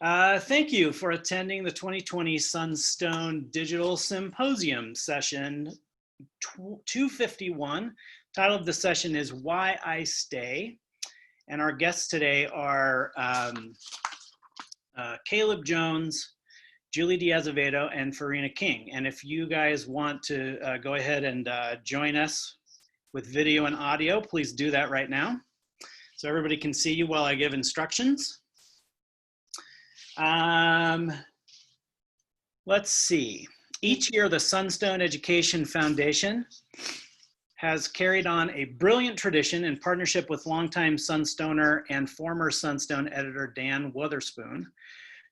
Thank you for attending the 2020 Sunstone Digital Symposium session 251. Title of the session is Why I Stay. And our guests today are Caleb Jones, Julie Diazevedo, and Farina King. And if you guys want to go ahead and join us with video and audio, please do that right now, so everybody can see you while I give instructions. Let's see. Each year, the Sunstone Education Foundation has carried on a brilliant tradition in partnership with longtime Sunstoner and former Sunstone editor Dan Wotherspoon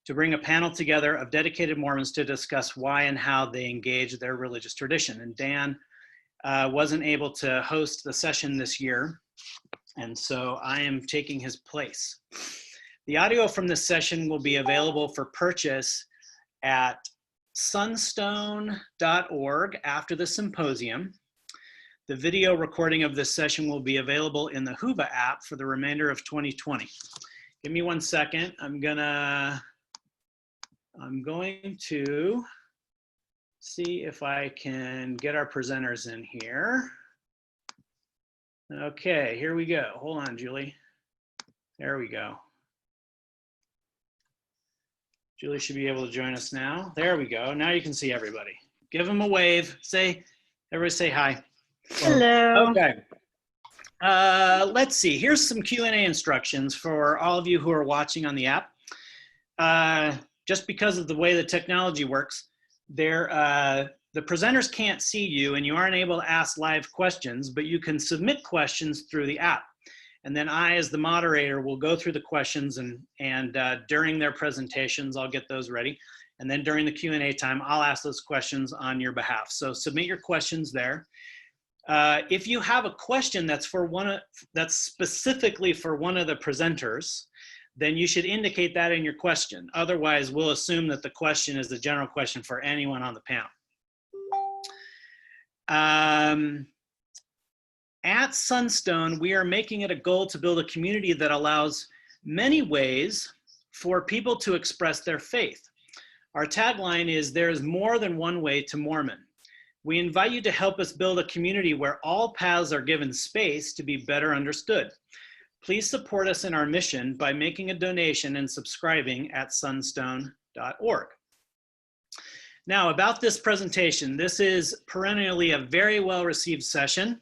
to bring a panel together of dedicated Mormons to discuss why and how they engage their religious tradition. And Dan wasn't able to host the session this year, and so I am taking his place. The audio from this session will be available for purchase at sunstone.org after the symposium. The video recording of this session will be available in the Whova app for the remainder of 2020. Give me 1 second. I'm going to see if I can get our presenters in here. Okay, here we go. Hold on, Julie. There we go. Julie should be able to join us now. There we go. Now you can see everybody. Give them a wave. Everybody say hi. Hello. Okay. Let's see. Here's some Q&A instructions for all of you who are watching on the app. Just because of the way the technology works, the presenters can't see you and you aren't able to ask live questions, but you can submit questions through the app. And then I, as the moderator, will go through the questions and during their presentations, I'll get those ready. And then during the Q&A time, I'll ask those questions on your behalf. So submit your questions there. If you have a question that's specifically for one of the presenters, then you should indicate that in your question. Otherwise, we'll assume that the question is the general question for anyone on the panel. At Sunstone, we are making it a goal to build a community that allows many ways for people to express their faith. Our tagline is, "There is more than one way to Mormon." We invite you to help us build a community where all paths are given space to be better understood. Please support us in our mission by making a donation and subscribing at sunstone.org. Now, about this presentation, this is perennially a very well-received session,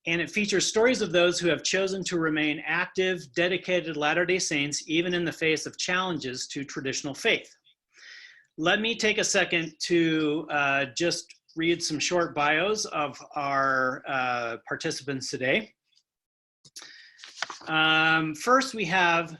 and it features stories of those who have chosen to remain active, dedicated Latter-day Saints, even in the face of challenges to traditional faith. Let me take a second to just read some short bios of our participants today. First, we have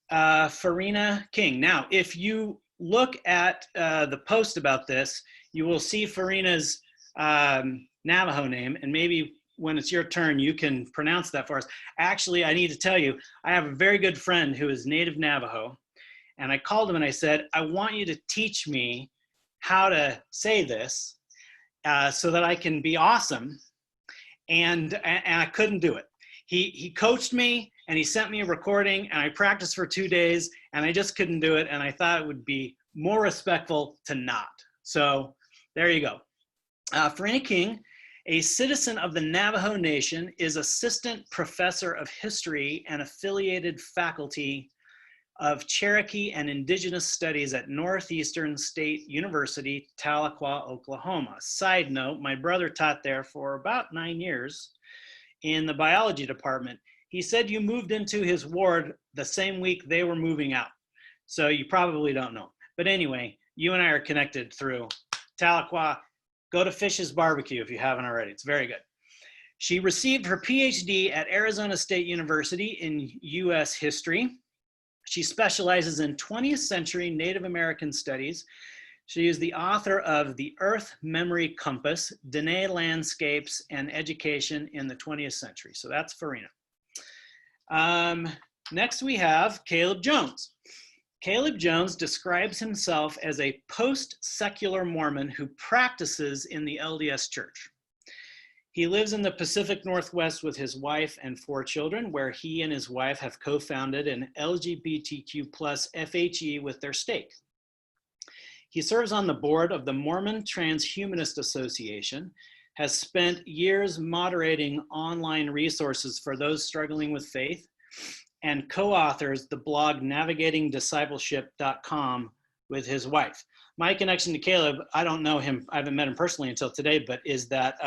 Farina King. Now, if you look at the post about this, you will see Farina's Navajo name, and maybe when it's your turn, you can pronounce that for us. Actually, I need to tell you, I have a very good friend who is native Navajo, and I called him and I said, I want you to teach me how to say this so that I can be awesome, and I couldn't do it. He coached me and he sent me a recording and I practiced for 2 days and I just couldn't do it, and I thought it would be more respectful to not. So there you go. Farina King, a citizen of the Navajo Nation, is assistant professor of history and affiliated faculty of Cherokee and Indigenous Studies at Northeastern State University, Tahlequah, Oklahoma. Side note, my brother taught there for about 9 years in the biology department. He said you moved into his ward the same week they were moving out. So you probably don't know. But anyway, you and I are connected through Tahlequah. Go to Fish's Barbecue if you haven't already. It's very good. She received her PhD at Arizona State University in U.S. history. She specializes in 20th century Native American studies. She is the author of The Earth Memory Compass, Dene Landscapes and Education in the 20th Century. So that's Farina. Next we have Caleb Jones. Caleb Jones describes himself as a post-secular Mormon who practices in the LDS Church. He lives in the Pacific Northwest with his wife and 4 children, where he and his wife have co-founded an LGBTQ plus FHE with their stake. He serves on the board of the Mormon Transhumanist Association, has spent years moderating online resources for those struggling with faith, and co-authors the blog navigatingdiscipleship.com with his wife. My connection to Caleb, I don't know him, I haven't met him personally until today, but is that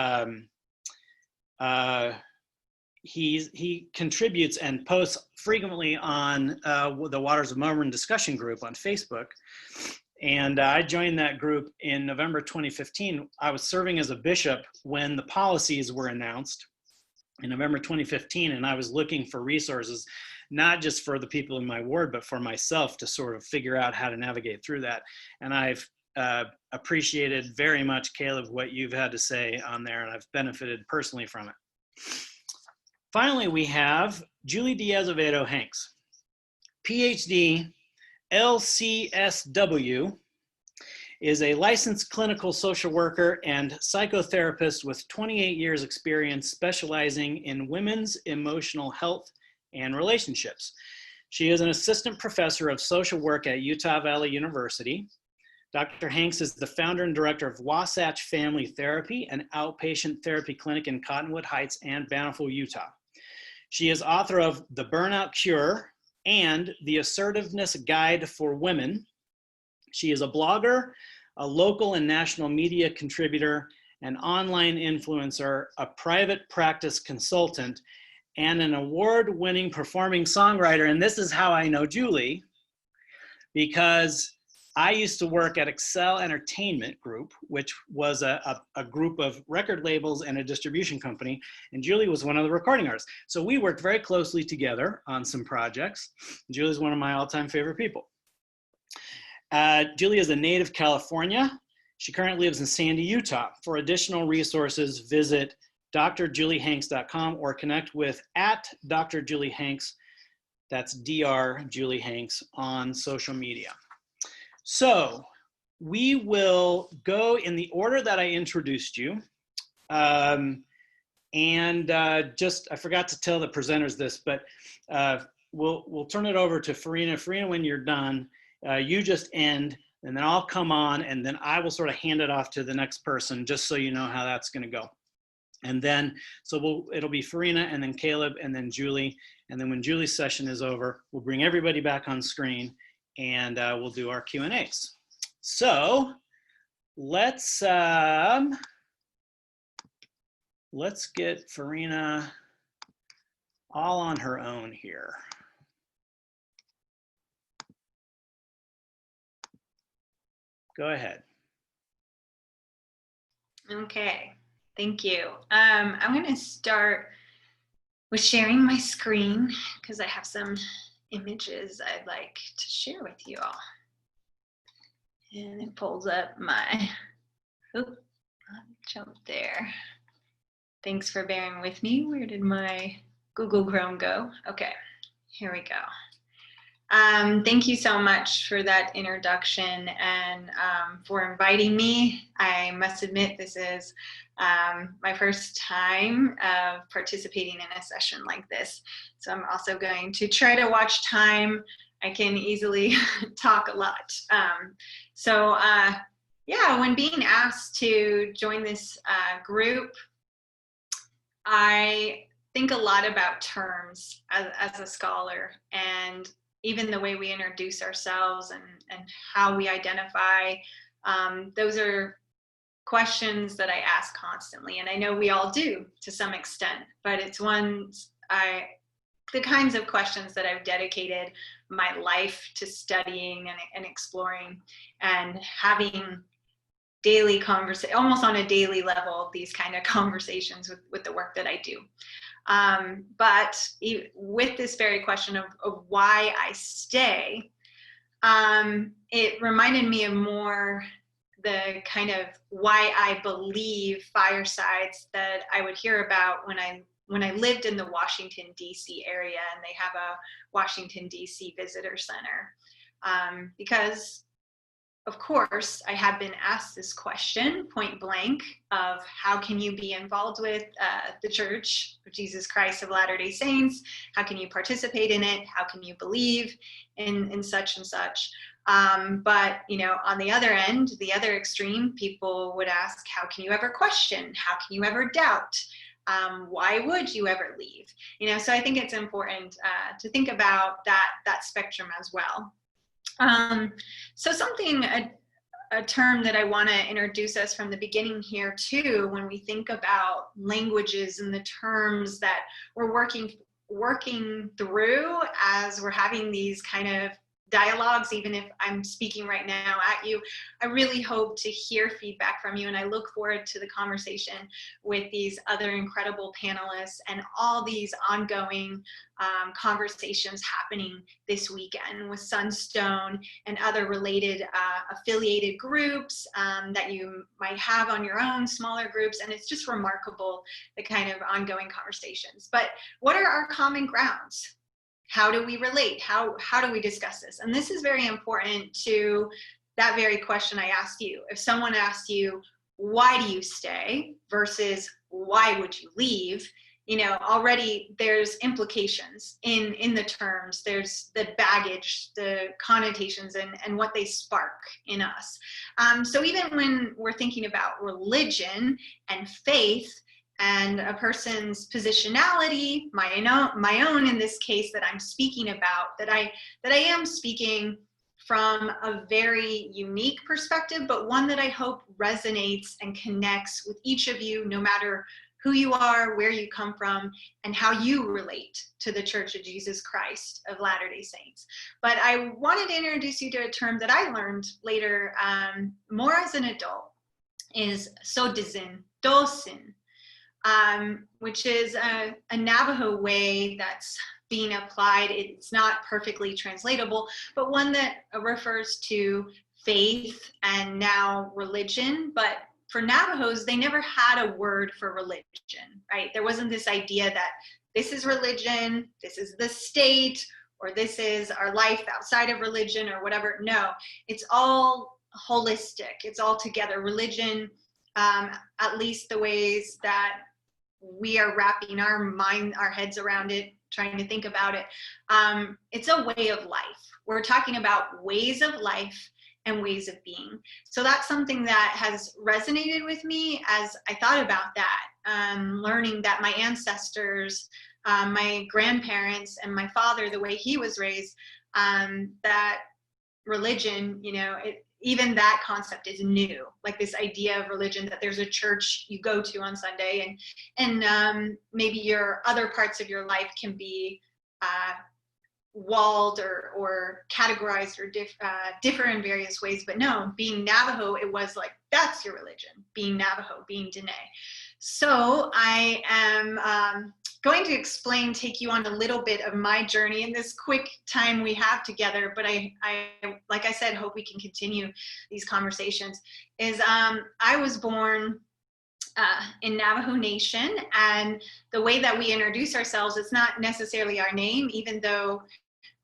he contributes and posts frequently on the Waters of Mormon discussion group on Facebook. And I joined that group in November 2015. I was serving as a bishop when the policies were announced in November 2015, and I was looking for resources, not just for the people in my ward, but for myself to sort of figure out how to navigate through that. And I've appreciated very much, Caleb, what you've had to say on there, and I've benefited personally from it. Finally, we have Julie Diaz-Oviedo Hanks, PhD, LCSW, is a licensed clinical social worker and psychotherapist with 28 years experience specializing in women's emotional health and relationships. She is an assistant professor of social work at Utah Valley University. Dr. Hanks is the founder and director of Wasatch Family Therapy, an outpatient therapy clinic in Cottonwood Heights and Bountiful, Utah. She is author of The Burnout Cure and The Assertiveness Guide for Women. She is a blogger, a local and national media contributor, an online influencer, a private practice consultant, and an award-winning performing songwriter. And this is how I know Julie, because I used to work at Excel Entertainment Group, which was a group of record labels and a distribution company, and Julie was one of the recording artists. So we worked very closely together on some projects. Julie's one of my all-time favorite people. Julie is a native California. She currently lives in Sandy, Utah. For additional resources, visit drjuliehanks.com or connect with @drjuliehanks, that's Dr. Julie Hanks, on social media. So we will go in the order that I introduced you. I forgot to tell the presenters this, but we'll turn it over to Farina. Farina, when you're done, you just end, and then I'll come on, and then I will sort of hand it off to the next person, just so you know how that's going to go. And then, so it'll be Farina, and then Caleb, and then Julie, and then when Julie's session is over, we'll bring everybody back on screen, and we'll do our Q&As. So let's get Farina all on her own here. Go ahead. Okay, thank you. I'm going to start with sharing my screen because I have some images I'd like to share with you all. And it pulls up my, I'll jump there. Thanks for bearing with me. Where did my Google Chrome go? Okay, here we go. Thank you so much for that introduction and for inviting me. I must admit this is my first time of participating in a session like this. So I'm also going to try to watch time. I can easily talk a lot. Yeah, when being asked to join this group, I think a lot about terms as a scholar, and even the way we introduce ourselves and how we identify. Those are questions that I ask constantly, and I know we all do to some extent, but it's the kinds of questions that I've dedicated my life to studying and exploring and having daily conversation, almost on a daily level, these kind of conversations with the work that I do. But with this very question of why I stay, it reminded me of more the kind of why I believe firesides that I would hear about when I lived in the Washington, D.C. area, and they have a Washington, D.C. visitor center. Because of course, I have been asked this question point blank of how can you be involved with the Church of Jesus Christ of Latter-day Saints? How can you participate in it? How can you believe in such and such? But, you know, on the other end, the other extreme, people would ask, how can you ever question? How can you ever doubt? Why would you ever leave? You know, so I think it's important to think about that spectrum as well. So something, a term that I want to introduce us from the beginning here too, when we think about languages and the terms that we're working through as we're having these kind of dialogues, even if I'm speaking right now at you, I really hope to hear feedback from you, and I look forward to the conversation with these other incredible panelists and all these ongoing conversations happening this weekend with Sunstone and other related affiliated groups that you might have on your own, smaller groups, and it's just remarkable, the kind of ongoing conversations. But what are our common grounds? How do we relate? How do we discuss this? And this is very important to that very question I asked you. If someone asked you, why do you stay versus why would you leave? You know, already there's implications in the terms, there's the baggage, the connotations, and what they spark in us. So even when we're thinking about religion and faith, and a person's positionality, my own in this case that I'm speaking about, that I am speaking from a very unique perspective, but one that I hope resonates and connects with each of you, no matter who you are, where you come from, and how you relate to the Church of Jesus Christ of Latter-day Saints. But I wanted to introduce you to a term that I learned later, more as an adult, is sodizin, dosin. Which is a Navajo way that's being applied. It's not perfectly translatable, but one that refers to faith and now religion. But for Navajos, they never had a word for religion, right? There wasn't this idea that this is religion, this is the state, or this is our life outside of religion or whatever. No, it's all holistic. It's all together. Religion, at least the ways that we are wrapping our heads around it, trying to think about it. It's a way of life. We're talking about ways of life and ways of being. So that's something that has resonated with me as I thought about that, learning that my ancestors, my grandparents, and my father, the way he was raised, that religion, you know, even that concept is new, like this idea of religion, that there's a church you go to on Sunday, and maybe your other parts of your life can be walled or categorized or differ in various ways. But no, being Navajo, it was like, that's your religion, being Navajo, being Dene. So I am going to take you on a little bit of my journey in this quick time we have together, but I like I said, hope we can continue these conversations. I was born in Navajo Nation, and the way that we introduce ourselves, it's not necessarily our name, even though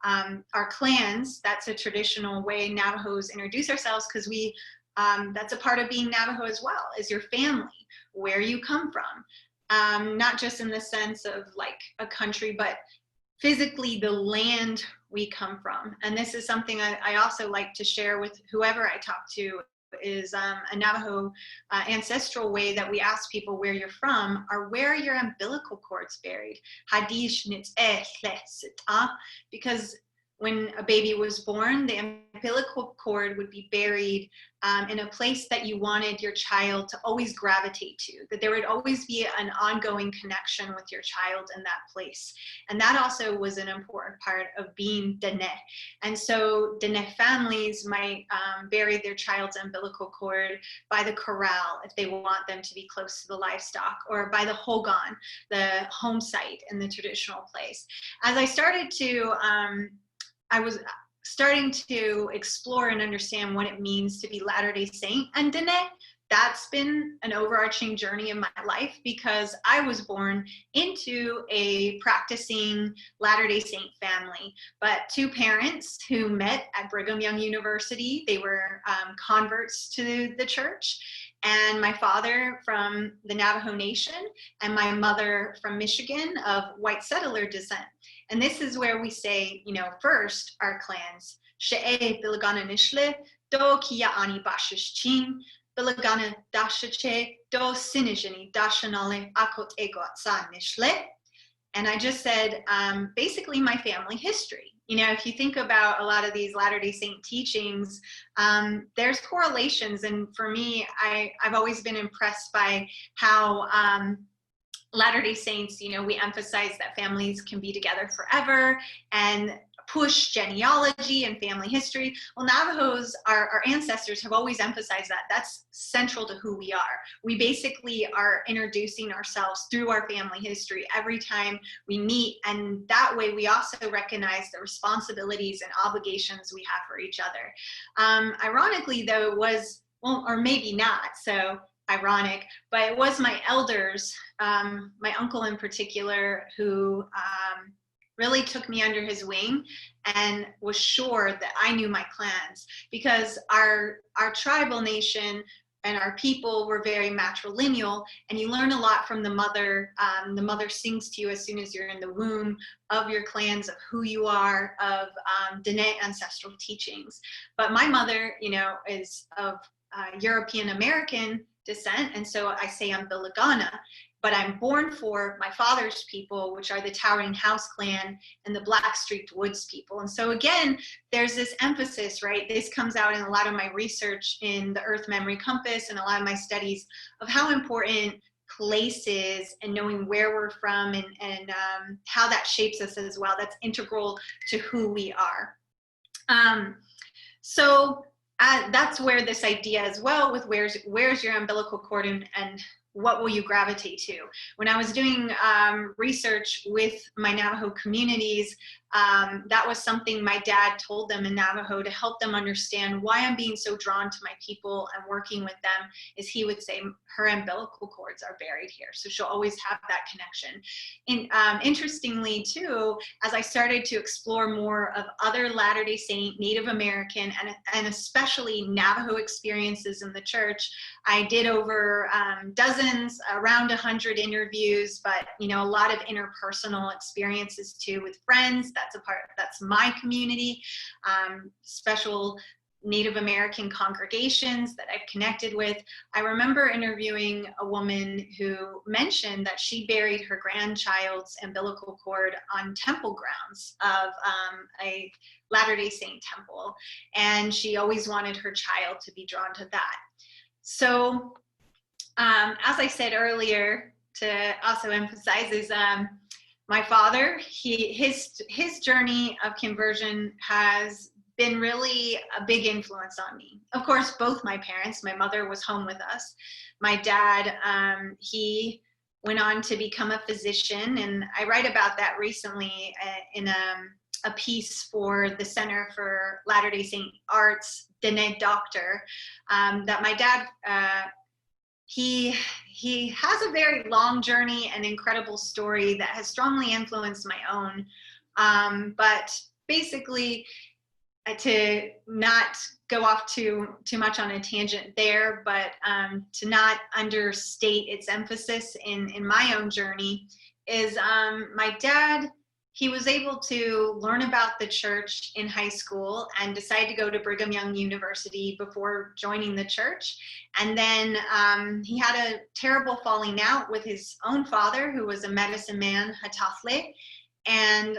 our clans, that's a traditional way Navajos introduce ourselves, because that's a part of being Navajo as well, is your family, where you come from. Not just in the sense of like a country, but physically the land we come from. And this is something I also like to share with whoever I talk to, is a Navajo ancestral way that we ask people where you're from, or where are your umbilical cords buried? Because when a baby was born, the umbilical cord would be buried in a place that you wanted your child to always gravitate to, that there would always be an ongoing connection with your child in that place. And that also was an important part of being Dene. And so Dene families might bury their child's umbilical cord by the corral if they want them to be close to the livestock, or by the hogan, the home site in the traditional place. As I started to I was starting to explore and understand what it means to be Latter-day Saint and Dene, that's been an overarching journey in my life, because I was born into a practicing Latter-day Saint family, but two parents who met at Brigham Young University. They were converts to the church, and my father from the Navajo Nation and my mother from Michigan of white settler descent. And this is where we say, first our clans. She'e Bilagana Nishle, do Kia Ani Bashish Chin, Bilagana Dashache, do Sinijani Dashanale Akot Ego Atsa Nishle. And I just said, basically my family history. If you think about a lot of these Latter-day Saint teachings, there's correlations. And for me, I've always been impressed by how Latter-day Saints, we emphasize that families can be together forever and push genealogy and family history. Well, Navajos, our ancestors have always emphasized that. That's central to who we are. We basically are introducing ourselves through our family history every time we meet. And that way we also recognize the responsibilities and obligations we have for each other. Ironically, though, it was, well, or maybe not so ironic, but it was my elders, my uncle in particular, who really took me under his wing and was sure that I knew my clans, because our tribal nation and our people were very matrilineal, and you learn a lot from the mother. The mother sings to you as soon as you're in the womb of your clans, of who you are, of Dene ancestral teachings. But my mother, is of European American descent, and so I say I'm Bilagana. But I'm born for my father's people, which are the Towering House clan and the Blackstreaked Woods people. And so again, there's this emphasis, right? This comes out in a lot of my research in the Earth Memory Compass and a lot of my studies of how important place is, and knowing where we're from, and how that shapes us as well. That's integral to who we are. So that's where this idea as well with where's your umbilical cord, and what will you gravitate to? When I was doing research with my Navajo communities, that was something my dad told them in Navajo to help them understand why I'm being so drawn to my people and working with them, is he would say her umbilical cords are buried here. So she'll always have that connection. And interestingly too, as I started to explore more of other Latter-day Saint, Native American, and especially Navajo experiences in the church, I did over dozens, around 100 interviews, but a lot of interpersonal experiences too with friends. That's my community, special Native American congregations that I've connected with. I remember interviewing a woman who mentioned that she buried her grandchild's umbilical cord on temple grounds of a Latter-day Saint temple, and she always wanted her child to be drawn to that. So as I said earlier, to also emphasize, is my father, his journey of conversion has been really a big influence on me. Of course, both my parents. My mother was home with us. My dad, he went on to become a physician, and I write about that recently in a piece for the Center for Latter-day Saint Arts, Dene Doctor, that my dad, he has a very long journey and incredible story that has strongly influenced my own. But basically, to not go off too much on a tangent there, but to not understate its emphasis in my own journey, is my dad, he was able to learn about the church in high school and decide to go to Brigham Young University before joining the church. And then he had a terrible falling out with his own father, who was a medicine man, Hatathle, and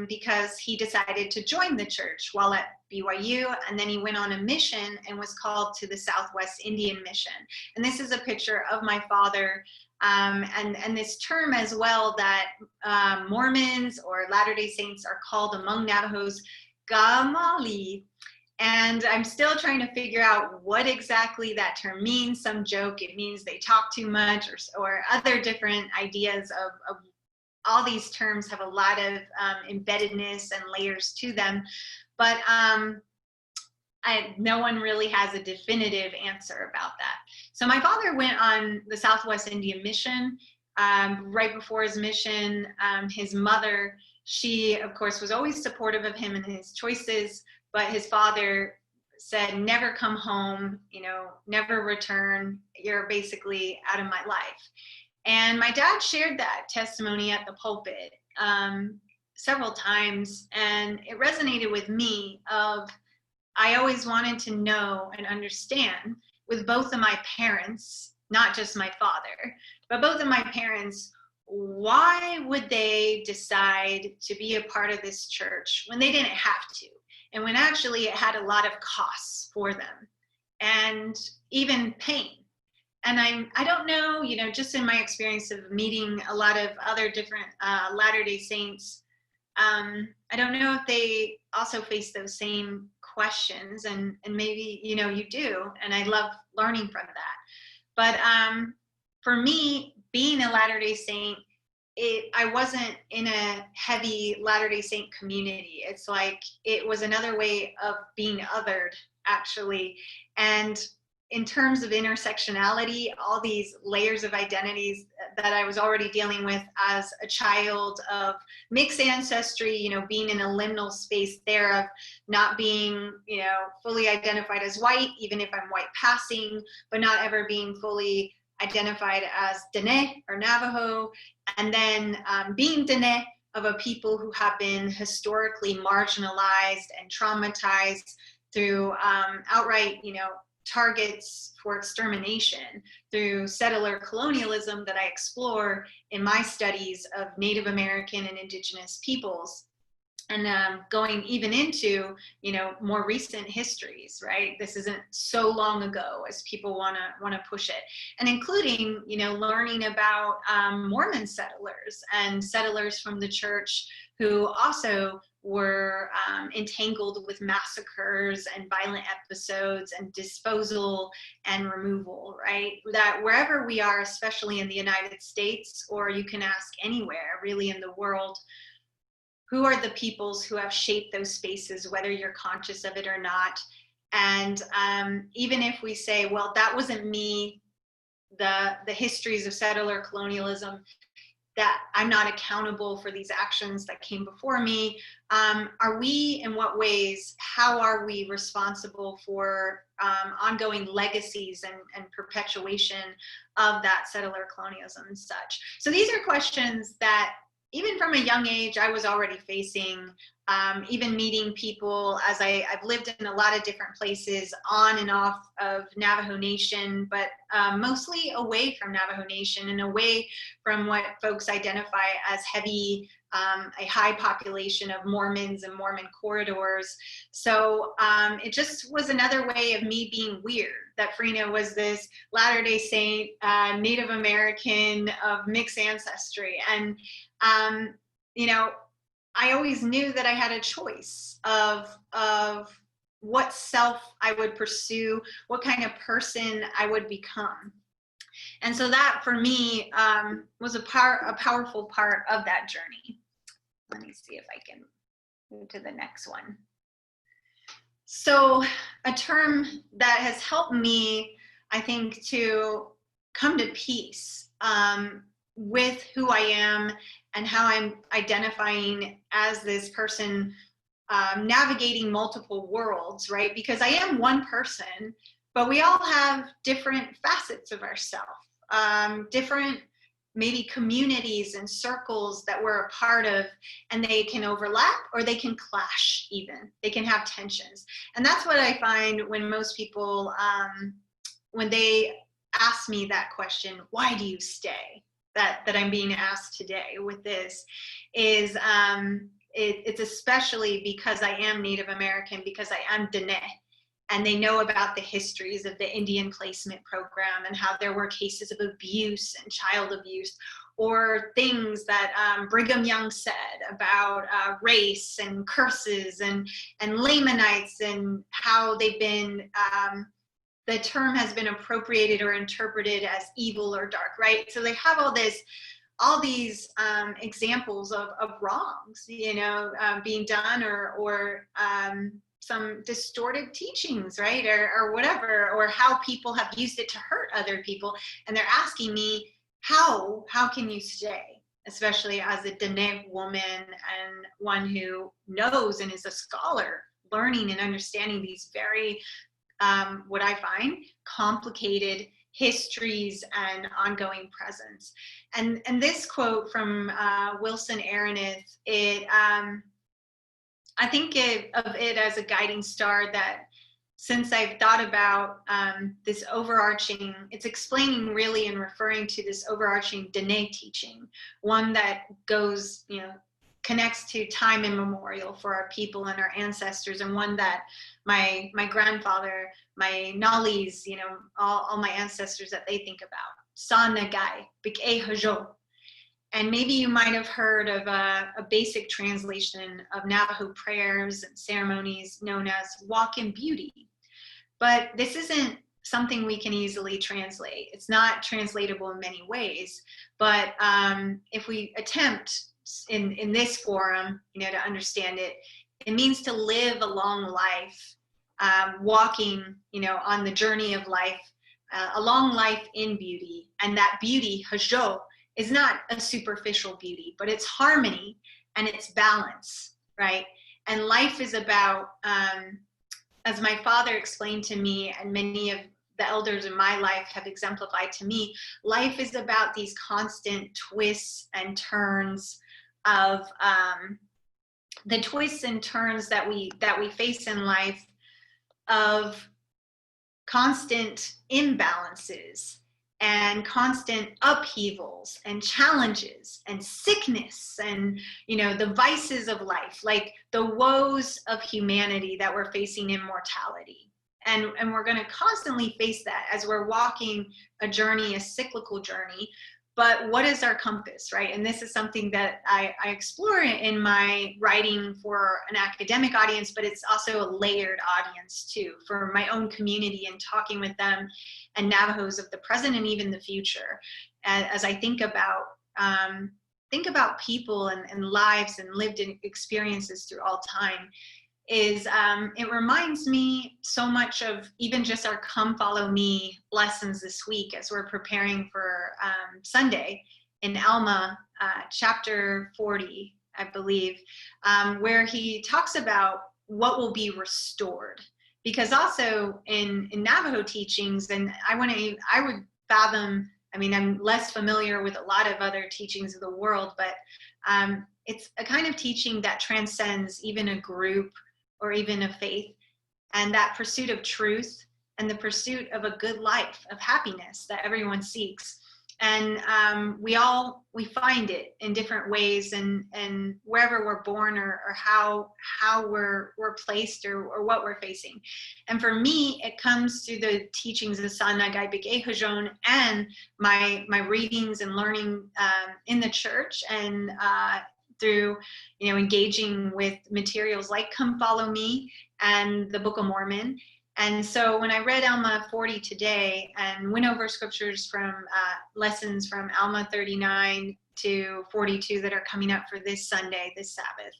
because he decided to join the church while at BYU, and then he went on a mission and was called to the Southwest Indian Mission. And this is a picture of my father, and this term as well that Mormons or Latter-day Saints are called among Navajos, Gamali. And I'm still trying to figure out what exactly that term means. Some joke it means they talk too much, or other different ideas of all these terms have a lot of embeddedness and layers to them. But no one really has a definitive answer about that. So my father went on the Southwest Indian Mission. Right before his mission, his mother, she of course was always supportive of him and his choices, but his father said, never come home, never return. You're basically out of my life. And my dad shared that testimony at the pulpit several times, and it resonated with me. I always wanted to know and understand with both of my parents, not just my father, but both of my parents, why would they decide to be a part of this church when they didn't have to, and when actually it had a lot of costs for them and even pain. And I don't know, just in my experience of meeting a lot of other different Latter-day Saints, I don't know if they also face those same questions, and maybe, you do, and I love learning from that. But for me, being a Latter-day Saint, I wasn't in a heavy Latter-day Saint community. It's like it was another way of being othered, actually. And in terms of intersectionality, all these layers of identities that I was already dealing with as a child of mixed ancestry, being in a liminal space there of not being, fully identified as white, even if I'm white passing, but not ever being fully identified as Dene or Navajo, and then being Dene of a people who have been historically marginalized and traumatized through outright, targets for extermination through settler colonialism that I explore in my studies of Native American and Indigenous peoples. And going even into, more recent histories, right? This isn't so long ago as people want to push it, and including, learning about Mormon settlers and settlers from the church who also were entangled with massacres and violent episodes and disposal and removal, right? That wherever we are, especially in the United States, or you can ask anywhere really in the world, who are the peoples who have shaped those spaces, whether you're conscious of it or not? And even if we say, well, that wasn't me, the histories of settler colonialism, that I'm not accountable for these actions that came before me. Are we, in what ways, how are we responsible for ongoing legacies and perpetuation of that settler colonialism and such? So these are questions that even from a young age, I was already facing, even meeting people as I've lived in a lot of different places on and off of Navajo Nation, but mostly away from Navajo Nation and away from what folks identify as heavy, a high population of Mormons and Mormon corridors. So it just was another way of me being weird, that Farina was this Latter-day Saint, Native American of mixed ancestry. And I always knew that I had a choice of what self I would pursue, what kind of person I would become. And so that for me was a powerful part of that journey. Let me see if I can move to the next one. So a term that has helped me, I think, to come to peace with who I am and how I'm identifying as this person navigating multiple worlds, right? Because I am one person, but we all have different facets of ourselves, different maybe communities and circles that we're a part of, and they can overlap or they can clash even. They can have tensions. And that's what I find when most people, when they ask me that question, why do you stay? That I'm being asked today with this is it's especially because I am Native American, because I am Dene, and they know about the histories of the Indian placement program and how there were cases of abuse and child abuse, or things that Brigham Young said about race and curses and Lamanites, and how they've been the term has been appropriated or interpreted as evil or dark, right? So they have all these examples of wrongs, being done or some distorted teachings, right? Or whatever, or how people have used it to hurt other people. And they're asking me, how can you stay? Especially as a Dene woman and one who knows and is a scholar, learning and understanding these very, what I find, complicated histories and ongoing presence. And this quote from Wilson Aronoff, I think of it as a guiding star that, since I've thought about this overarching, it's explaining really and referring to this overarching Dene teaching, one that goes, connects to time immemorial for our people and our ancestors, and one that my grandfather, my Nalis, all my ancestors that they think about. Sa Nagai, Bik'e Hajo. And maybe you might have heard of a basic translation of Navajo prayers and ceremonies known as walk in beauty. But this isn't something we can easily translate. It's not translatable in many ways. But if we attempt in this forum, to understand it, it means to live a long life, walking, on the journey of life, a long life in beauty. And that beauty, hajo, is not a superficial beauty, but it's harmony and it's balance, right? And life is about, as my father explained to me, and many of the elders in my life have exemplified to me, life is about these constant twists and turns of the twists and turns that we face in life, of constant imbalances and constant upheavals and challenges and sickness and, the vices of life, like the woes of humanity that we're facing in mortality. And we're going to constantly face that as we're walking a journey, a cyclical journey. But what is our compass, right? And this is something that I explore in my writing for an academic audience, but it's also a layered audience too, for my own community and talking with them and Navajos of the present and even the future. As I think about people and lives and lived experiences through all time, it reminds me so much of even just our Come Follow Me lessons this week as we're preparing for Sunday in Alma, chapter 40, I believe, where he talks about what will be restored. Because also in Navajo teachings, and I would fathom, I'm less familiar with a lot of other teachings of the world, but it's a kind of teaching that transcends even a group or even a faith, and that pursuit of truth and the pursuit of a good life, of happiness that everyone seeks. And we find it in different ways, and wherever we're born or how we're placed or what we're facing. And for me, it comes through the teachings of Sa Nagai Bik'e Hajon and my readings and learning in the church, and through engaging with materials like Come Follow Me and the Book of Mormon. And so when I read Alma 40 today and went over scriptures from lessons from Alma 39 to 42 that are coming up for this Sunday, this Sabbath,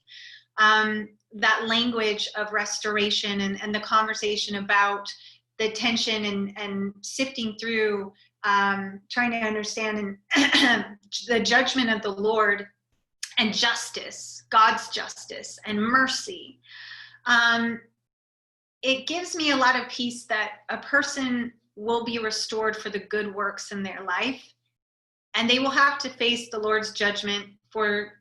that language of restoration and the conversation about the tension and sifting through, trying to understand and the judgment of the Lord and justice, God's justice and mercy. It gives me a lot of peace that a person will be restored for the good works in their life, and they will have to face the Lord's judgment for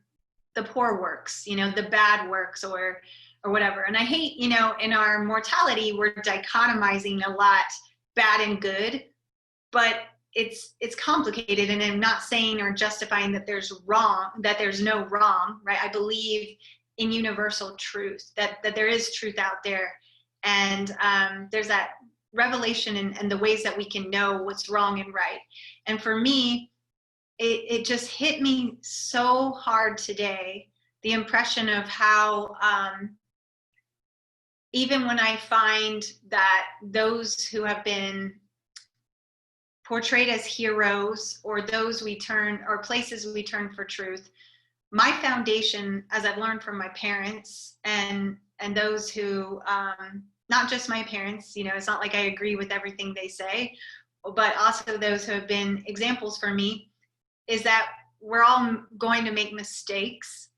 the poor works, the bad works or whatever. And I hate, in our mortality, we're dichotomizing a lot bad and good, but it's complicated, and I'm not saying or justifying that there's no wrong, right? I believe in universal truth, that there is truth out there, and there's that revelation and the ways that we can know what's wrong and right. And for me, it just hit me so hard today, the impression of how even when I find that those who have been portrayed as heroes, or those we turn, or places we turn for truth, my foundation, as I've learned from my parents and and those who, not just my parents, you know, it's not like I agree with everything they say, but also those who have been examples for me, is that we're all going to make mistakes.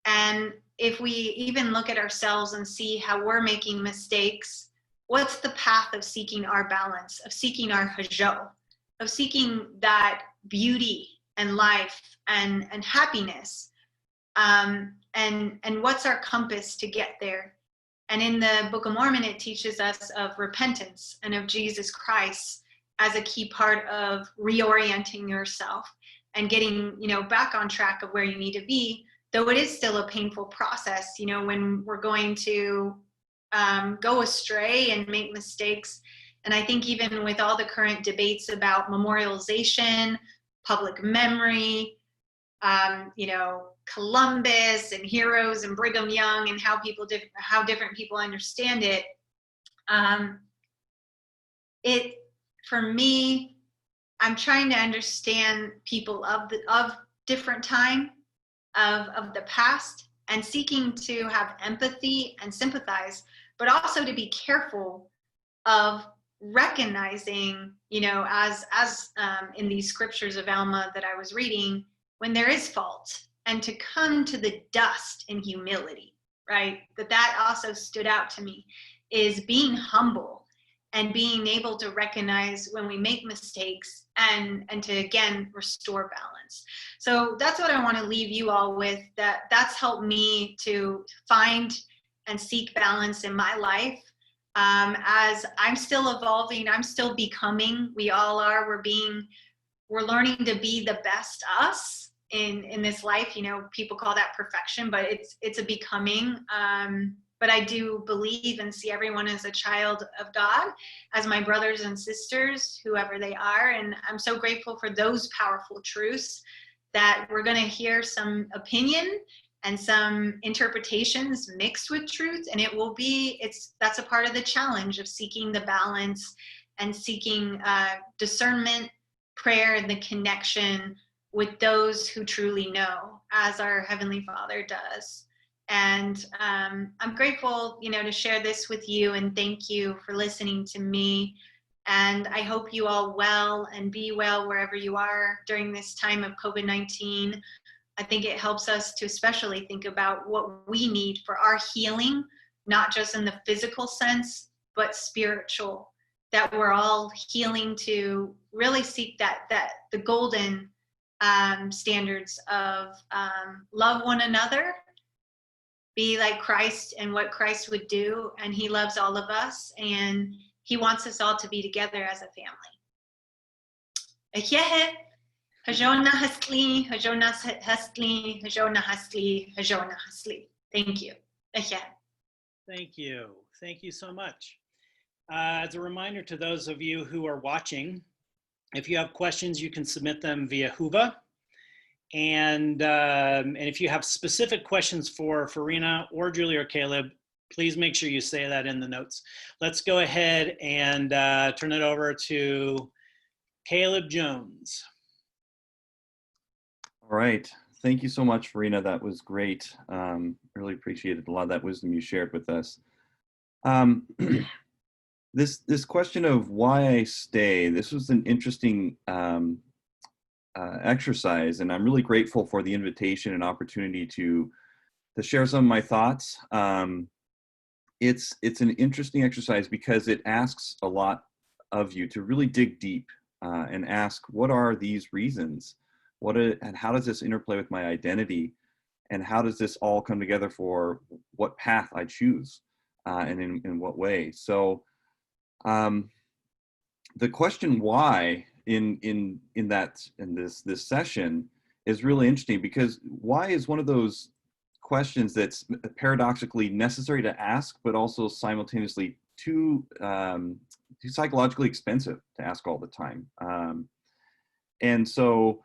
And if we even look at ourselves and see how we're making mistakes, what's the path of seeking our balance, of seeking our hajo, of seeking that beauty and life and happiness? And what's our compass to get there? And in the Book of Mormon, it teaches us of repentance and of Jesus Christ as a key part of reorienting yourself and getting, you know, back on track of where you need to be, though it is still a painful process, you know, when we're going to go astray and make mistakes. And I think even with all the current debates about memorialization, public memory, you know, Columbus and heroes and Brigham Young and how different people understand it. It, for me, I'm trying to understand people of different time, of the past, and seeking to have empathy and sympathize, but also to be careful of recognizing, you know, as in these scriptures of Alma that I was reading, when there is fault, and to come to the dust in humility, right? That also stood out to me, is being humble and being able to recognize when we make mistakes and to, again, restore balance. So that's what I want to leave you all with, that's helped me to find and seek balance in my life. As I'm still evolving, I'm still becoming, we all are, we're learning to be the best us in this life. You know, people call that perfection, but it's a becoming. But I do believe and see everyone as a child of God, as my brothers and sisters, whoever they are. And I'm so grateful for those powerful truths, that we're going to hear some opinion and some interpretations mixed with truth. And it will be, that's a part of the challenge of seeking the balance and seeking discernment, prayer, and the connection with those who truly know, as our Heavenly Father does. And I'm grateful, you know, to share this with you, and thank you for listening to me. And I hope you all well and be well wherever you are during this time of COVID-19. I think it helps us to especially think about what we need for our healing, not just in the physical sense, but spiritual, that we're all healing to really seek the golden standards of love one another, be like Christ and what Christ would do. And he loves all of us, and he wants us all to be together as a family. Hajona Hasli, Hajona Hasli, Hajona Hasli, Hajona Hasli. Thank you. Thank you. Thank you so much. As a reminder to those of you who are watching, if you have questions, you can submit them via Huva. And if you have specific questions for Farina or Julie or Caleb, please make sure you say that in the notes. Let's go ahead and turn it over to Caleb Jones. All right. Thank you so much, Farina. That was great. Really appreciated a lot of that wisdom you shared with us. This question of why I stay, this was an interesting exercise, and I'm really grateful for the invitation and opportunity to share some of my thoughts. It's an interesting exercise because it asks a lot of you to really dig deep and ask, what are these reasons? And how does this interplay with my identity? And how does this all come together for what path I choose and in what way? So the question why in this session is really interesting, because why is one of those questions that's paradoxically necessary to ask, but also simultaneously too psychologically expensive to ask all the time. And so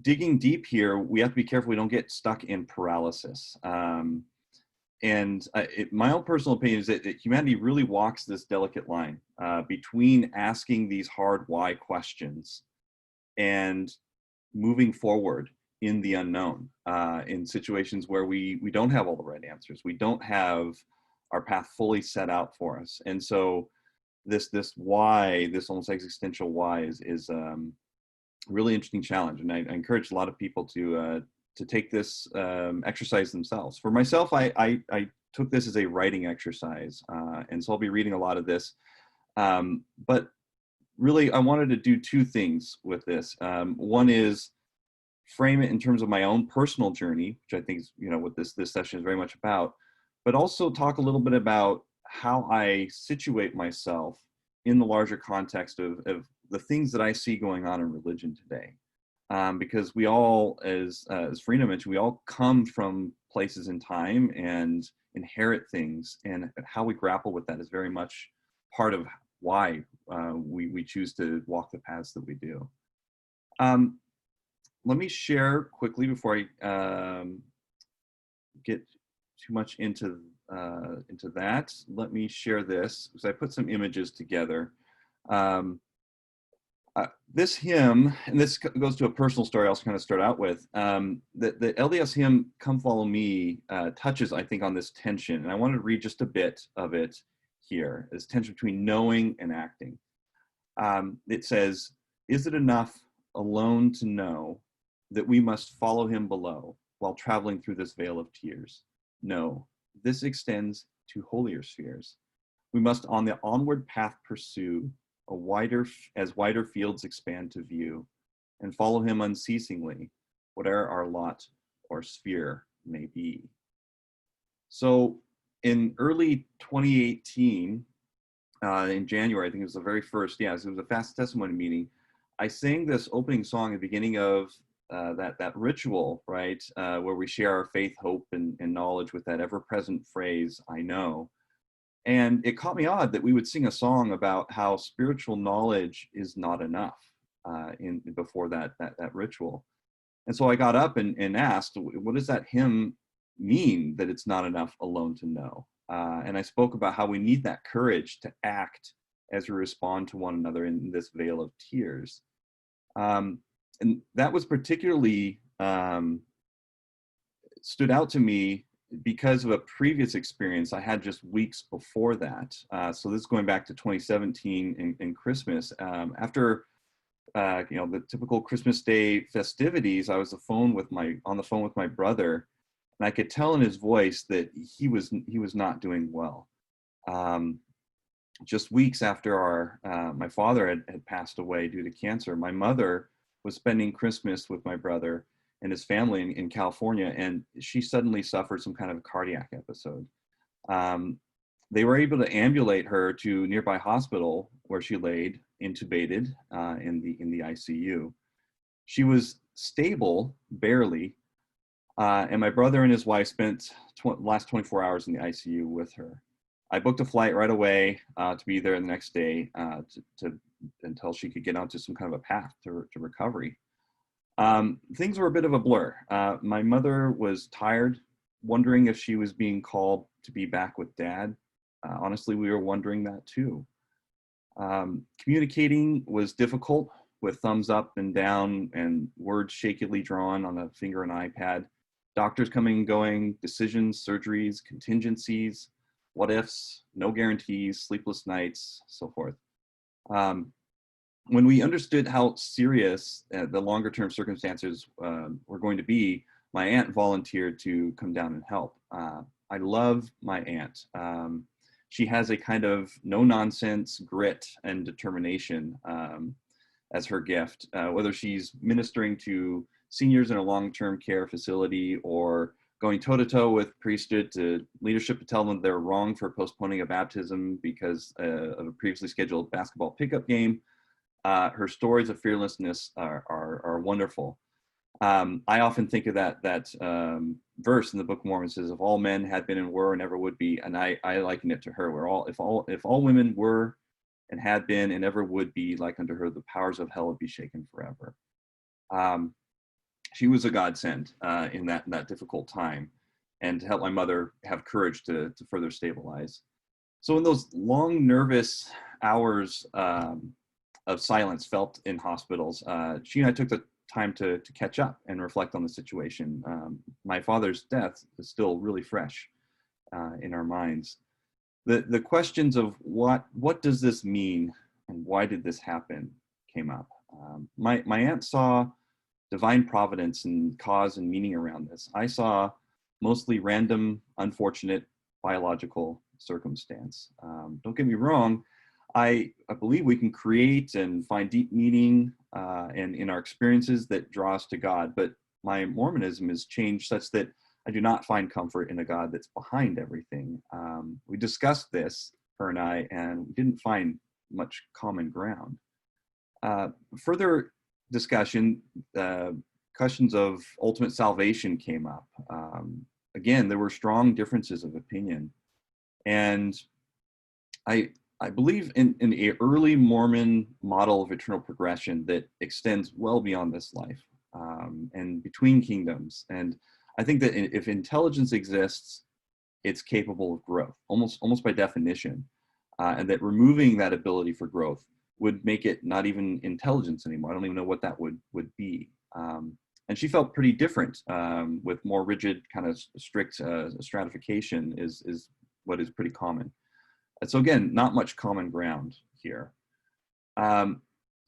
digging deep here, we have to be careful we don't get stuck in paralysis. My own personal opinion is that humanity really walks this delicate line between asking these hard why questions and moving forward in the unknown, in situations where we don't have all the right answers. We don't have our path fully set out for us. And so this why, this almost existential why, is really interesting challenge. And I encourage a lot of people to take this exercise themselves. For myself, I took this as a writing exercise, and so I'll be reading a lot of this. But really, I wanted to do two things with this. One is frame it in terms of my own personal journey, which I think is, what this session is very much about, but also talk a little bit about how I situate myself in the larger context of the things that I see going on in religion today. Because we all, as Farina mentioned, we all come from places in time and inherit things, and how we grapple with that is very much part of why we choose to walk the paths that we do. Let me share quickly before I get too much into that. Let me share this, because I put some images together. This hymn, and this goes to a personal story I'll kind of start out with. The LDS hymn, Come Follow Me, touches, I think, on this tension. And I wanted to read just a bit of it here, this tension between knowing and acting. It says, "Is it enough alone to know that we must follow him below while traveling through this vale of tears? No, this extends to holier spheres. We must on the onward path pursue as wider fields expand to view, and follow him unceasingly, whate'er our lot or sphere may be." So in early 2018, in January, I think it was the very first, it was a fast testimony meeting, I sang this opening song at the beginning of that ritual, right, where we share our faith, hope, and knowledge with that ever-present phrase, "I know." And it caught me odd that we would sing a song about how spiritual knowledge is not enough before that ritual. And so I got up and asked, what does that hymn mean, that it's not enough alone to know? And I spoke about how we need that courage to act as we respond to one another in this vale of tears. And that was particularly stood out to me because of a previous experience I had just weeks before that. So this is going back to 2017 in Christmas. After the typical Christmas Day festivities, I was on the phone with my brother, and I could tell in his voice that he was not doing well. Just weeks after my father had passed away due to cancer, my mother was spending Christmas with my brother and his family in California, and she suddenly suffered some kind of a cardiac episode. They were able to ambulate her to a nearby hospital where she laid intubated in the ICU. She was stable, barely, and my brother and his wife spent the last 24 hours in the ICU with her. I booked a flight right away to be there the next day until she could get onto some kind of a path to recovery. Things were a bit of a blur. My mother was tired, wondering if she was being called to be back with Dad. Honestly, we were wondering that too. Communicating was difficult, with thumbs up and down and words shakily drawn on a finger and iPad. Doctors coming and going, decisions, surgeries, contingencies, what ifs, no guarantees, sleepless nights, so forth. When we understood how serious the longer term circumstances were going to be, my aunt volunteered to come down and help. I love my aunt. She has a kind of no nonsense grit and determination as her gift, whether she's ministering to seniors in a long-term care facility or going toe-to-toe with priesthood to leadership to tell them they're wrong for postponing a baptism because of a previously scheduled basketball pickup game. Her stories of fearlessness are wonderful. I often think of that verse in the Book of Mormon says, "If all men had been and were and ever would be," and I liken it to her. If all women were and had been and ever would be like unto her, the powers of hell would be shaken forever. She was a godsend in that difficult time, and to help my mother have courage to further stabilize. So in those long, nervous hours of silence felt in hospitals, she and I took the time to catch up and reflect on the situation. My father's death is still really fresh in our minds. the questions of what does this mean and why did this happen came up. My aunt saw divine providence and cause and meaning around this. I saw mostly random, unfortunate biological circumstance. Don't get me wrong, I believe we can create and find deep meaning and in our experiences that draw us to God, but my Mormonism has changed such that I do not find comfort in a God that's behind everything. We discussed this, her and I, and we didn't find much common ground. Further discussion, questions of ultimate salvation came up. Again, there were strong differences of opinion. And I believe in an early Mormon model of eternal progression that extends well beyond this life and between kingdoms. And I think that if intelligence exists, it's capable of growth, almost by definition, and that removing that ability for growth would make it not even intelligence anymore. I don't even know what that would be. And she felt pretty different with more rigid, kind of strict stratification is what is pretty common. So again, not much common ground here.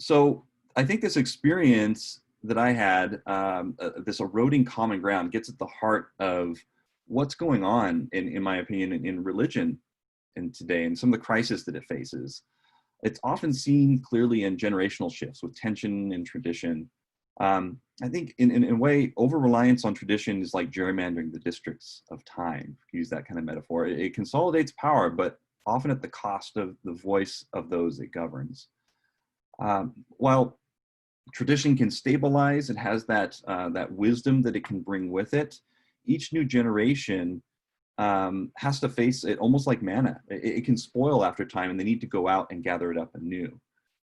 So I think this experience that I had, this eroding common ground, gets at the heart of what's going on, in my opinion, in religion in today and some of the crises that it faces. It's often seen clearly in generational shifts with tension and tradition. I think in a way, over-reliance on tradition is like gerrymandering the districts of time, to use that kind of metaphor. It consolidates power, but often at the cost of the voice of those it governs. While tradition can stabilize, it has that wisdom that it can bring with it. Each new generation has to face it almost like manna. It can spoil after time, and they need to go out and gather it up anew.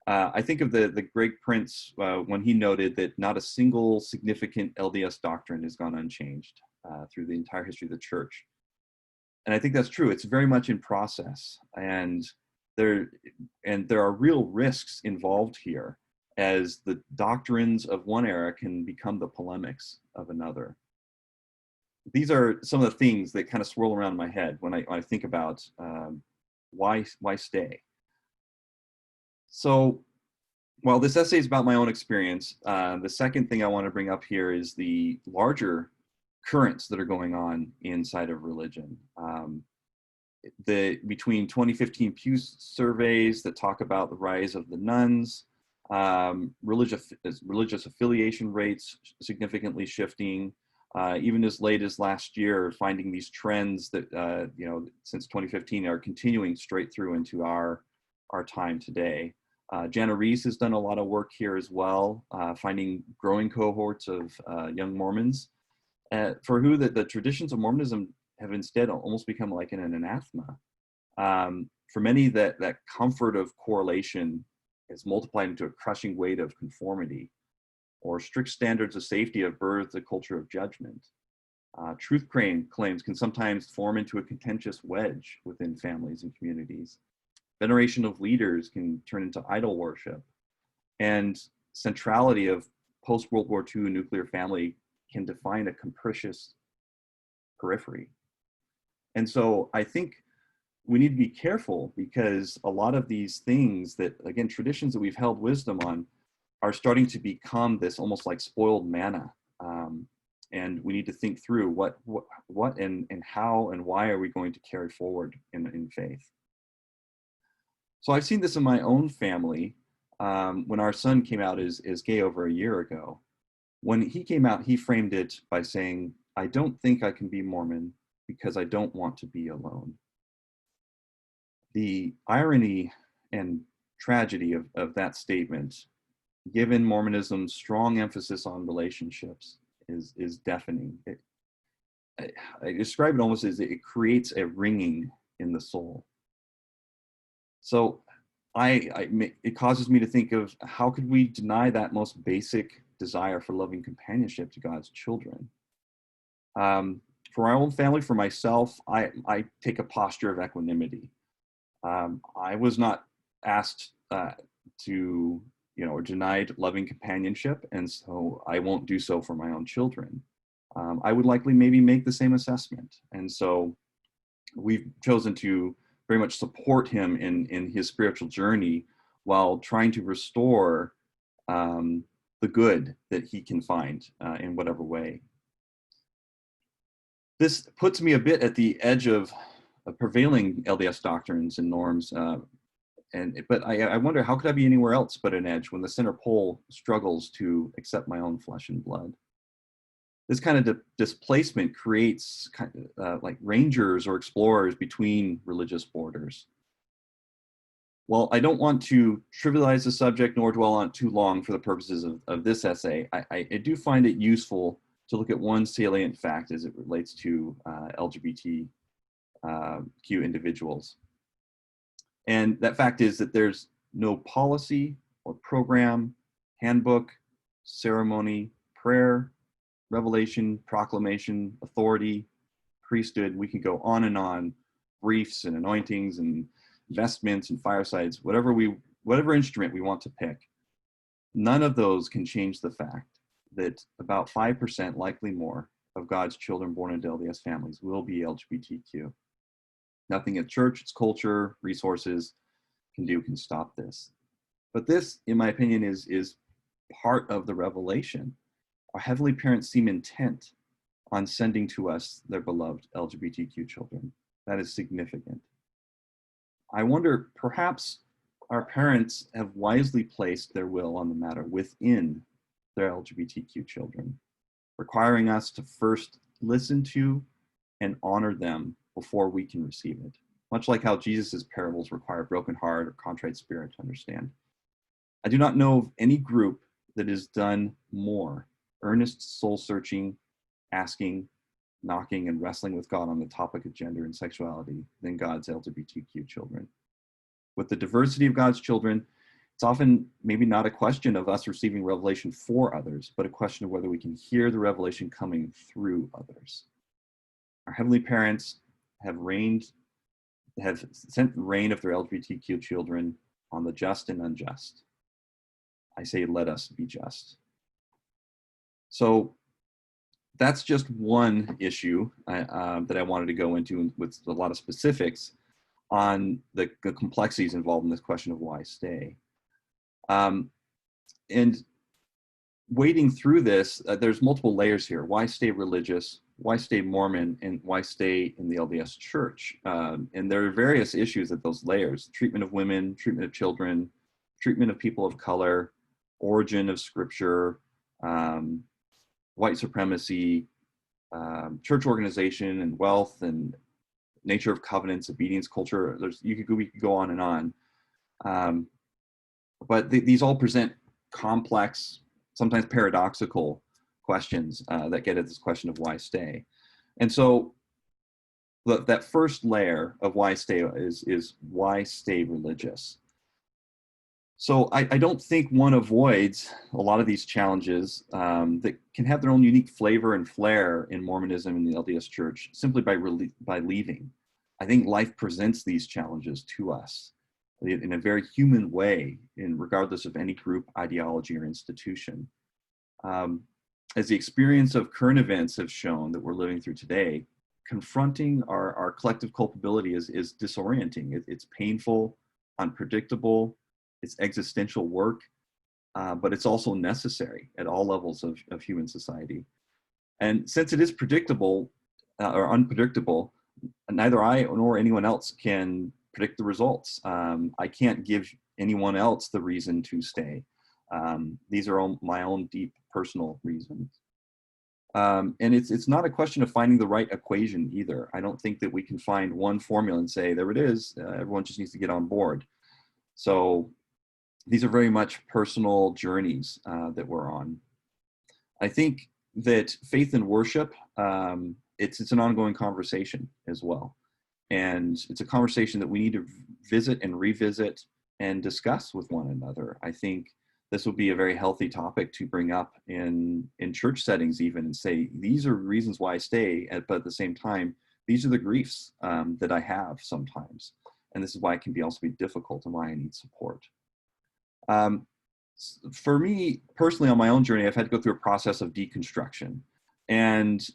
I think of the great Prince when he noted that not a single significant LDS doctrine has gone unchanged through the entire history of the church. And I think that's true. It's very much in process, and there are real risks involved here, as the doctrines of one era can become the polemics of another. These are some of the things that kind of swirl around in my head when I think about why stay. So while this essay is about my own experience, the second thing I want to bring up here is the larger currents that are going on inside of religion. Between 2015 Pew surveys that talk about the rise of the nuns, religious affiliation rates significantly shifting, even as late as last year, finding these trends that since 2015 are continuing straight through into our time today. Jana Reese has done a lot of work here as well, finding growing cohorts of young Mormons for who the traditions of Mormonism have instead almost become like an anathema. For many, that comfort of correlation is multiplied into a crushing weight of conformity, or strict standards of safety have birthed a culture of judgment. Truth claims can sometimes form into a contentious wedge within families and communities. Veneration of leaders can turn into idol worship, and centrality of post-World War II nuclear family can define a capricious periphery. And so I think we need to be careful, because a lot of these things that, again, traditions that we've held wisdom on are starting to become this almost like spoiled manna. And we need to think through what and how and why are we going to carry forward in faith. So I've seen this in my own family. When our son came out as gay over a year ago, when he came out, he framed it by saying, "I don't think I can be Mormon because I don't want to be alone." The irony and tragedy of that statement, given Mormonism's strong emphasis on relationships, is deafening. I describe it almost as it creates a ringing in the soul. So it causes me to think of, how could we deny that most basic desire for loving companionship to God's children? For our own family, for myself, I take a posture of equanimity. I was not asked to, or denied loving companionship, and so I won't do so for my own children. I would likely maybe make the same assessment. And so we've chosen to very much support him in his spiritual journey while trying to restore the good that he can find in whatever way. This puts me a bit at the edge of prevailing LDS doctrines and norms, but I wonder, how could I be anywhere else but an edge when the center pole struggles to accept my own flesh and blood? This kind of displacement creates like rangers or explorers between religious borders. Well, I don't want to trivialize the subject nor dwell on it too long for the purposes of this essay. I do find it useful to look at one salient fact as it relates to LGBTQ individuals. And that fact is that there's no policy or program, handbook, ceremony, prayer, revelation, proclamation, authority, priesthood. We can go on, briefs and anointings and vestments and firesides, whatever instrument we want to pick. None of those can change the fact that about 5%, likely more, of God's children born into LDS families will be LGBTQ. Nothing at church, its culture, resources can stop this. But this, in my opinion, is part of the revelation. Our heavenly parents seem intent on sending to us their beloved LGBTQ children. That is significant. I wonder, perhaps our parents have wisely placed their will on the matter within their LGBTQ children, requiring us to first listen to and honor them before we can receive it, much like how Jesus's parables require a broken heart or contrite spirit to understand. I do not know of any group that has done more earnest soul-searching, asking, knocking, and wrestling with God on the topic of gender and sexuality than God's LGBTQ children. With the diversity of God's children, it's often maybe not a question of us receiving revelation for others, but a question of whether we can hear the revelation coming through others. Our heavenly parents have sent the reign of their LGBTQ children on the just and unjust. I say, let us be just. So that's just one issue that I wanted to go into with a lot of specifics on the complexities involved in this question of why stay. And wading through this, there's multiple layers here. Why stay religious? Why stay Mormon? And why stay in the LDS Church? And there are various issues at those layers: treatment of women, treatment of children, treatment of people of color, origin of scripture, white supremacy, church organization and wealth, and nature of covenants, obedience culture. We could go on and on. But these all present complex, sometimes paradoxical questions that get at this question of why stay. And so that first layer of why stay is why stay religious. So I don't think one avoids a lot of these challenges that can have their own unique flavor and flair in Mormonism and the LDS Church simply by leaving. I think life presents these challenges to us in a very human way, regardless of any group, ideology, or institution. As the experience of current events have shown that we're living through today, confronting our collective culpability is disorienting. It's painful, unpredictable, it's existential work, but it's also necessary at all levels of human society. And since it is predictable or unpredictable, neither I nor anyone else can predict the results. I can't give anyone else the reason to stay. These are all my own deep personal reasons. And it's not a question of finding the right equation either. I don't think that we can find one formula and say, there it is, everyone just needs to get on board. So these are very much personal journeys that we're on. I think that faith and worship, it's an ongoing conversation as well. And it's a conversation that we need to visit and revisit and discuss with one another. I think this will be a very healthy topic to bring up in church settings even, and say, these are reasons why I stay, but at the same time, these are the griefs that I have sometimes. And this is why it can also be difficult and why I need support. For me, personally, on my own journey, I've had to go through a process of deconstruction. And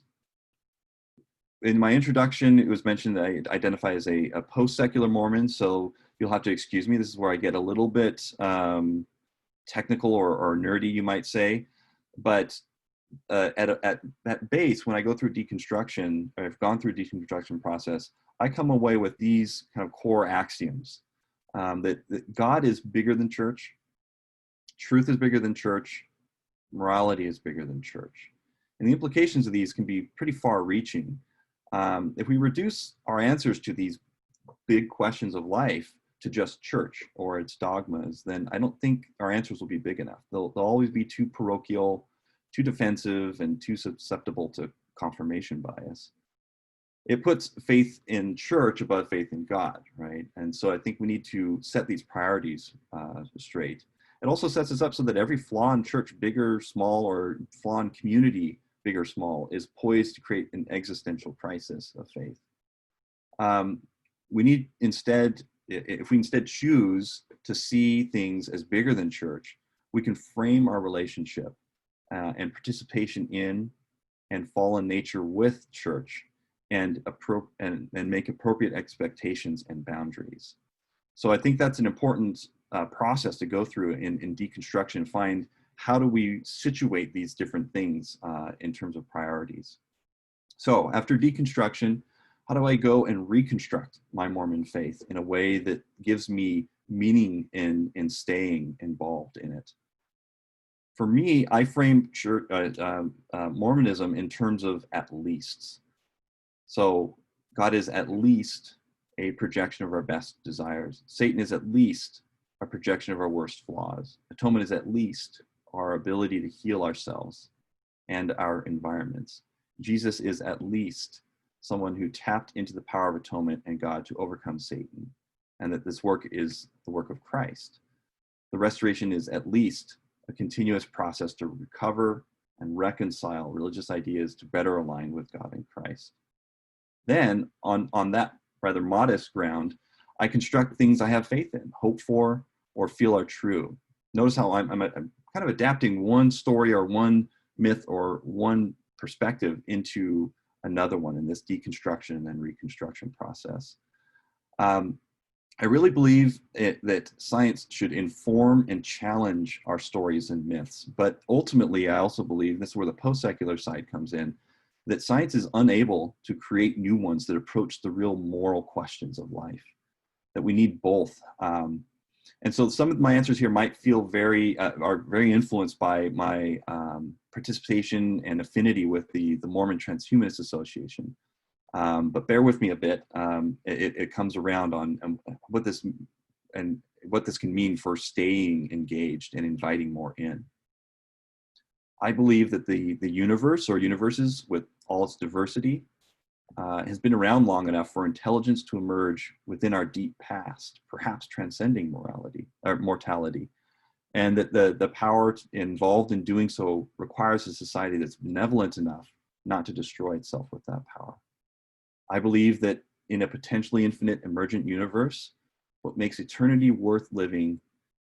in my introduction, it was mentioned that I identify as a post-secular Mormon, so you'll have to excuse me. This is where I get a little bit technical or nerdy, you might say. But at base, when I go through deconstruction, or I've gone through a deconstruction process, I come away with these kind of core axioms. That God is bigger than church, truth is bigger than church, morality is bigger than church. And the implications of these can be pretty far-reaching. If we reduce our answers to these big questions of life to just church or its dogmas, then I don't think our answers will be big enough. They'll always be too parochial, too defensive, and too susceptible to confirmation bias. It puts faith in church above faith in God, right? And so I think we need to set these priorities straight. It also sets us up so that every flaw in church, big or small, or flaw in community, big or small, is poised to create an existential crisis of faith. We need instead, if we instead choose to see things as bigger than church, we can frame our relationship and participation in and fallen nature with church and make appropriate expectations and boundaries. So I think that's an important process to go through in deconstruction, find how do we situate these different things in terms of priorities. So after deconstruction, how do I go and reconstruct my Mormon faith in a way that gives me meaning in staying involved in it? For me, I frame Mormonism in terms of at leasts. So God is at least a projection of our best desires. Satan is at least a projection of our worst flaws. Atonement is at least our ability to heal ourselves and our environments. Jesus is at least someone who tapped into the power of atonement and God to overcome Satan, and that this work is the work of Christ. The restoration is at least a continuous process to recover and reconcile religious ideas to better align with God and Christ. Then, on that rather modest ground, I construct things I have faith in, hope for, or feel are true. Notice how I'm kind of adapting one story or one myth or one perspective into another one in this deconstruction and then reconstruction process. I really believe that science should inform and challenge our stories and myths, but ultimately I also believe, this is where the post-secular side comes in, that science is unable to create new ones that approach the real moral questions of life, that we need both. And so some of my answers here might feel are very influenced by my participation and affinity with the Mormon Transhumanist Association. But bear with me a bit. It comes around on what this can mean for staying engaged and inviting more in. I believe that the universe or universes with all its diversity has been around long enough for intelligence to emerge within our deep past, perhaps transcending mortality, and that the power involved in doing so requires a society that's benevolent enough not to destroy itself with that power. I believe that in a potentially infinite emergent universe, what makes eternity worth living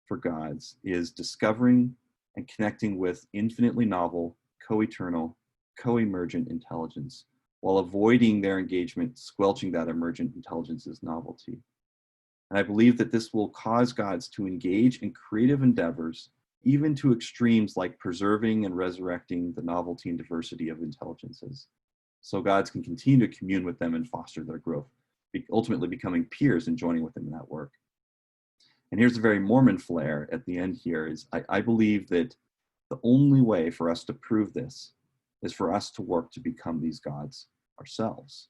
for gods is discovering and connecting with infinitely novel, co-eternal, co-emergent intelligence, while avoiding their engagement, squelching that emergent intelligence's novelty. And I believe that this will cause gods to engage in creative endeavors, even to extremes like preserving and resurrecting the novelty and diversity of intelligences, so gods can continue to commune with them and foster their growth, ultimately becoming peers and joining with them in that work. And here's a very Mormon flair at the end here is I believe that the only way for us to prove this is for us to work to become these gods ourselves.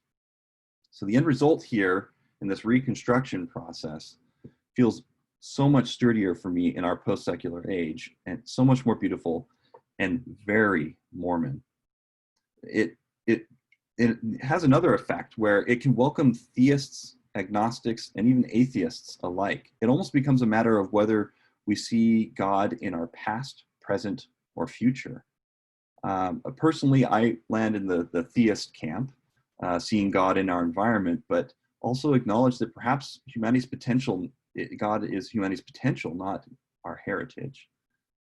So the end result here in this reconstruction process feels so much sturdier for me in our post-secular age, and so much more beautiful and very Mormon. It has another effect where it can welcome theists, agnostics, and even atheists alike. It almost becomes a matter of whether we see God in our past, present, or future. Personally, I land in the theist camp, seeing God in our environment, but also acknowledge that perhaps humanity's potential, God is humanity's potential, not our heritage.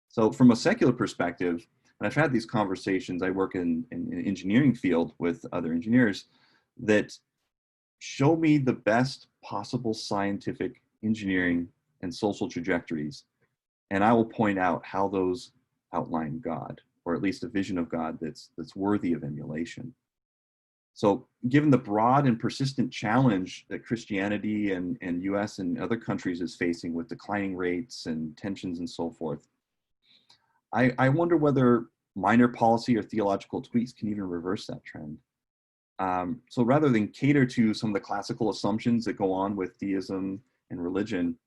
So from a secular perspective, and I've had these conversations, I work in an engineering field with other engineers, that show me the best possible scientific, engineering, and social trajectories, and I will point out how those outline God, or at least a vision of God that's worthy of emulation. So given the broad and persistent challenge that Christianity and US and other countries is facing with declining rates and tensions and so forth, I wonder whether minor policy or theological tweaks can even reverse that trend. So rather than cater to some of the classical assumptions that go on with theism and religion,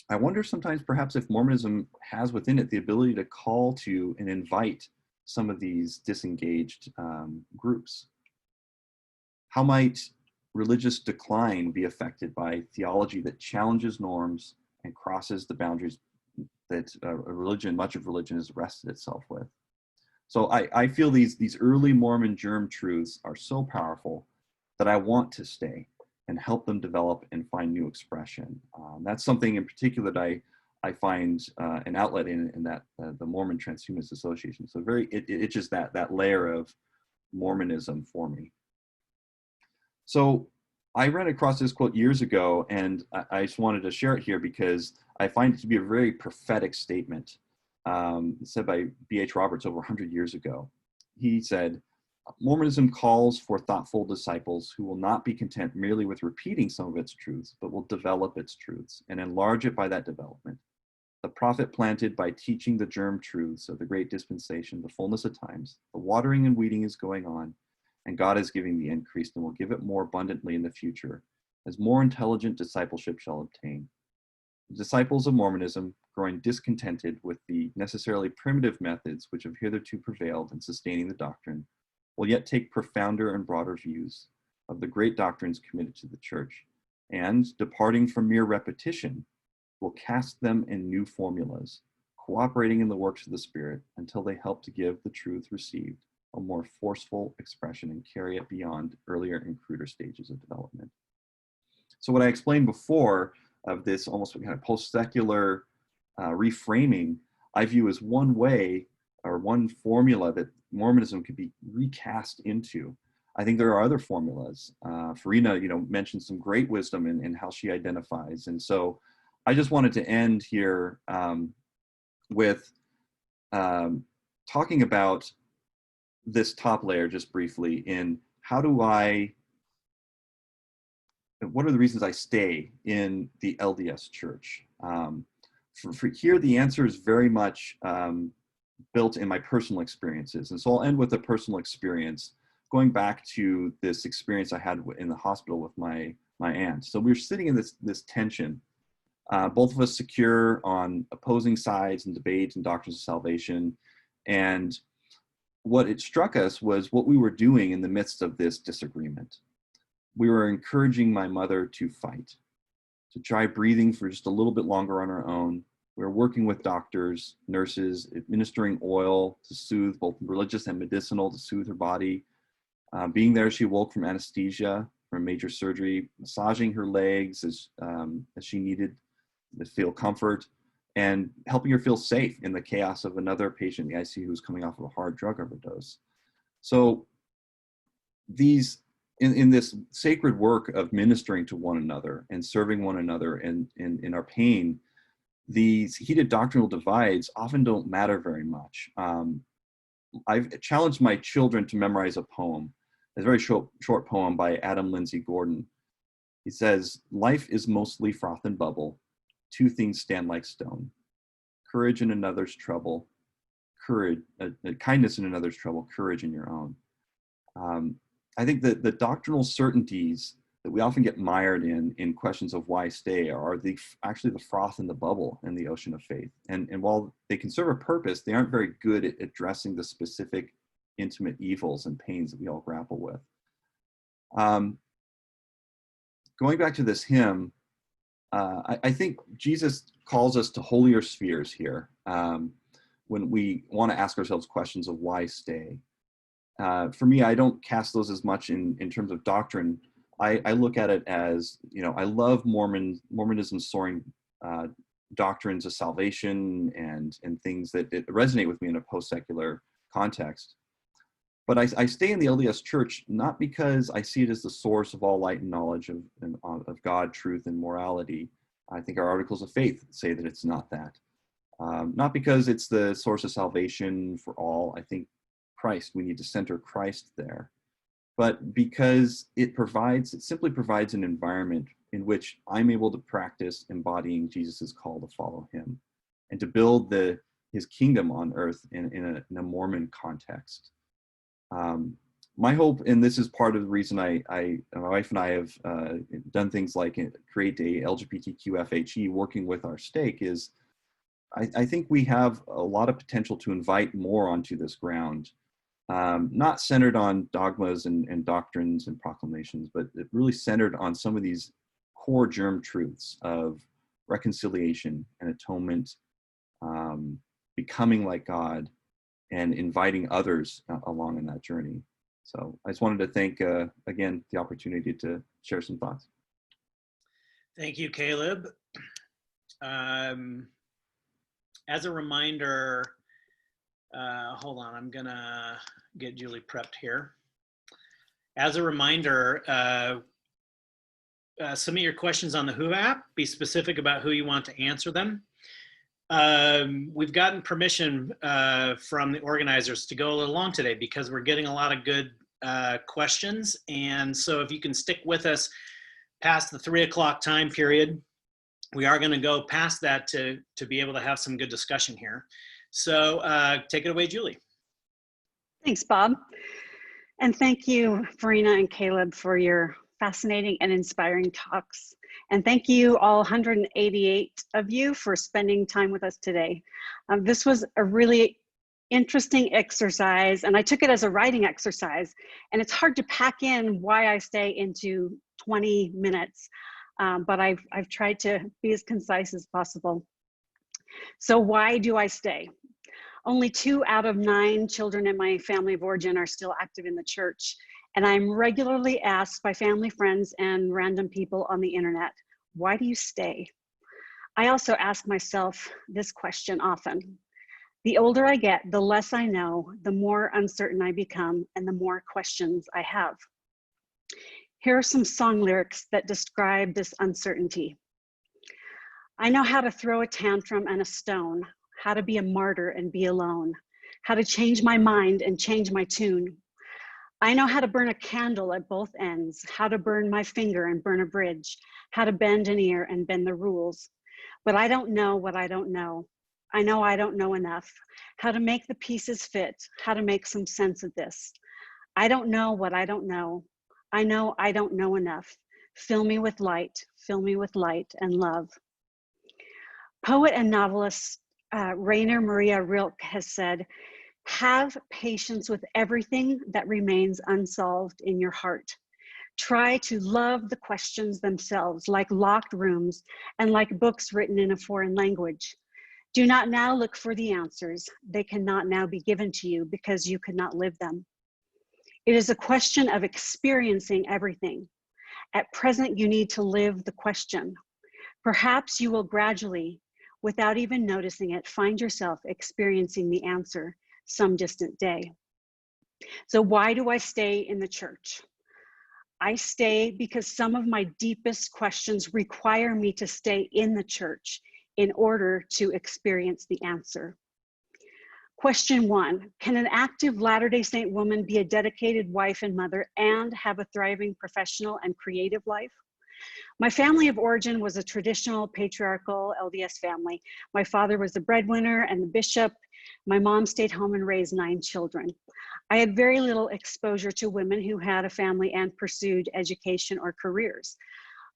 I wonder sometimes perhaps if Mormonism has within it the ability to call to and invite some of these disengaged groups. How might religious decline be affected by theology that challenges norms and crosses the boundaries that much of religion has rested itself with? So I feel these early Mormon germ truths are so powerful that I want to stay and help them develop and find new expression. That's something in particular that I find an outlet in that the Mormon Transhumanist Association. So it's just that layer of Mormonism for me. So I ran across this quote years ago, and I just wanted to share it here because I find it to be a very prophetic statement said by B.H. Roberts over 100 years ago. He said, Mormonism calls for thoughtful disciples who will not be content merely with repeating some of its truths, but will develop its truths and enlarge it by that development. The prophet planted by teaching the germ truths of the great dispensation, the fullness of times, the watering and weeding is going on, and God is giving the increase and will give it more abundantly in the future, as more intelligent discipleship shall obtain. The disciples of Mormonism, growing discontented with the necessarily primitive methods which have hitherto prevailed in sustaining the doctrine, will yet take profounder and broader views of the great doctrines committed to the church, and, departing from mere repetition, will cast them in new formulas, cooperating in the works of the Spirit until they help to give the truth received a more forceful expression and carry it beyond earlier and cruder stages of development. So what I explained before of this almost kind of post-secular reframing, I view as one way or one formula that Mormonism could be recast into. I think there are other formulas. Farina, mentioned some great wisdom in how she identifies. And so I just wanted to end here with talking about this top layer just briefly in what are the reasons I stay in the LDS church? For here, the answer is very much built in my personal experiences. And so I'll end with a personal experience, going back to this experience I had in the hospital with my aunt. So we were sitting in this tension, both of us secure on opposing sides and debates and doctrines of salvation. And what it struck us was what we were doing in the midst of this disagreement. We were encouraging my mother to fight, to try breathing for just a little bit longer on her own. We were working with doctors, nurses, administering oil to soothe, both religious and medicinal, to soothe her body. Being there, she awoke from anesthesia, from major surgery, massaging her legs as she needed to feel comfort, and helping her feel safe in the chaos of another patient in the ICU who's coming off of a hard drug overdose. So in this sacred work of ministering to one another and serving one another in our pain, these heated doctrinal divides often don't matter very much. I've challenged my children to memorize a poem. It's a very short poem by Adam Lindsay Gordon. He says, "Life is mostly froth and bubble. Two things stand like stone. Courage in another's trouble. Kindness in another's trouble. Courage in your own." I think that the doctrinal certainties that we often get mired in questions of why stay are actually the froth in the bubble in the ocean of faith. And while they can serve a purpose, they aren't very good at addressing the specific intimate evils and pains that we all grapple with. Going back to this hymn, I think Jesus calls us to holier spheres here when we want to ask ourselves questions of why stay. For me, I don't cast those as much in terms of doctrine. I look at it as, I love Mormonism's soaring doctrines of salvation and things that resonate with me in a post-secular context. But I stay in the LDS Church not because I see it as the source of all light and knowledge of God, truth, and morality. I think our articles of faith say that it's not that. Not because it's the source of salvation for all. I think Christ, we need to center Christ there. But because it simply provides an environment in which I'm able to practice embodying Jesus's call to follow him and to build his kingdom on earth in a Mormon context. My hope, and this is part of the reason my wife and I have done things like create a LGBTQ FHE working with our stake, is I think we have a lot of potential to invite more onto this ground, not centered on dogmas and doctrines and proclamations, but really centered on some of these core germ truths of reconciliation and atonement, becoming like God, and inviting others along in that journey. So I just wanted to thank, again, the opportunity to share some thoughts. Thank you, Caleb. As a reminder, hold on, I'm gonna get Julie prepped here. As a reminder, submit your questions on the Who app. Be specific about who you want to answer them. We've gotten permission from the organizers to go a little long today because we're getting a lot of good questions. And so if you can stick with us past the 3 o'clock time period, we are going to go past that to be able to have some good discussion here. So take it away, Julie. Thanks, Bob. And thank you, Farina and Caleb, for your fascinating and inspiring talks. And thank you, all 188 of you, for spending time with us today. This was a really interesting exercise, and I took it as a writing exercise. And it's hard to pack in why I stay into 20 minutes, but I've tried to be as concise as possible. So why do I stay? Only 2 out of 9 children in my family of origin are still active in the church. And I'm regularly asked by family, friends, and random people on the internet, why do you stay? I also ask myself this question often. The older I get, the less I know, the more uncertain I become, and the more questions I have. Here are some song lyrics that describe this uncertainty. I know how to throw a tantrum and a stone, how to be a martyr and be alone, how to change my mind and change my tune. I know how to burn a candle at both ends, how to burn my finger and burn a bridge, how to bend an ear and bend the rules. But I don't know what I don't know. I know I don't know enough, how to make the pieces fit, how to make some sense of this. I don't know what I don't know. I know I don't know enough. Fill me with light and love. Poet and novelist Rainer Maria Rilke has said, have patience with everything that remains unsolved in your heart. Try to love the questions themselves, like locked rooms and like books written in a foreign language. Do not now look for the answers. They cannot now be given to you because you could not live them. It is a question of experiencing everything. At present, you need to live the question. Perhaps you will gradually, without even noticing it, find yourself experiencing the answer some distant day. So why do I stay in the church? I stay because some of my deepest questions require me to stay in the church in order to experience the answer. Question 1, can an active Latter-day Saint woman be a dedicated wife and mother and have a thriving professional and creative life? My family of origin was a traditional patriarchal LDS family. My father was the breadwinner and the bishop. My mom stayed home and raised 9 children. I had very little exposure to women who had a family and pursued education or careers.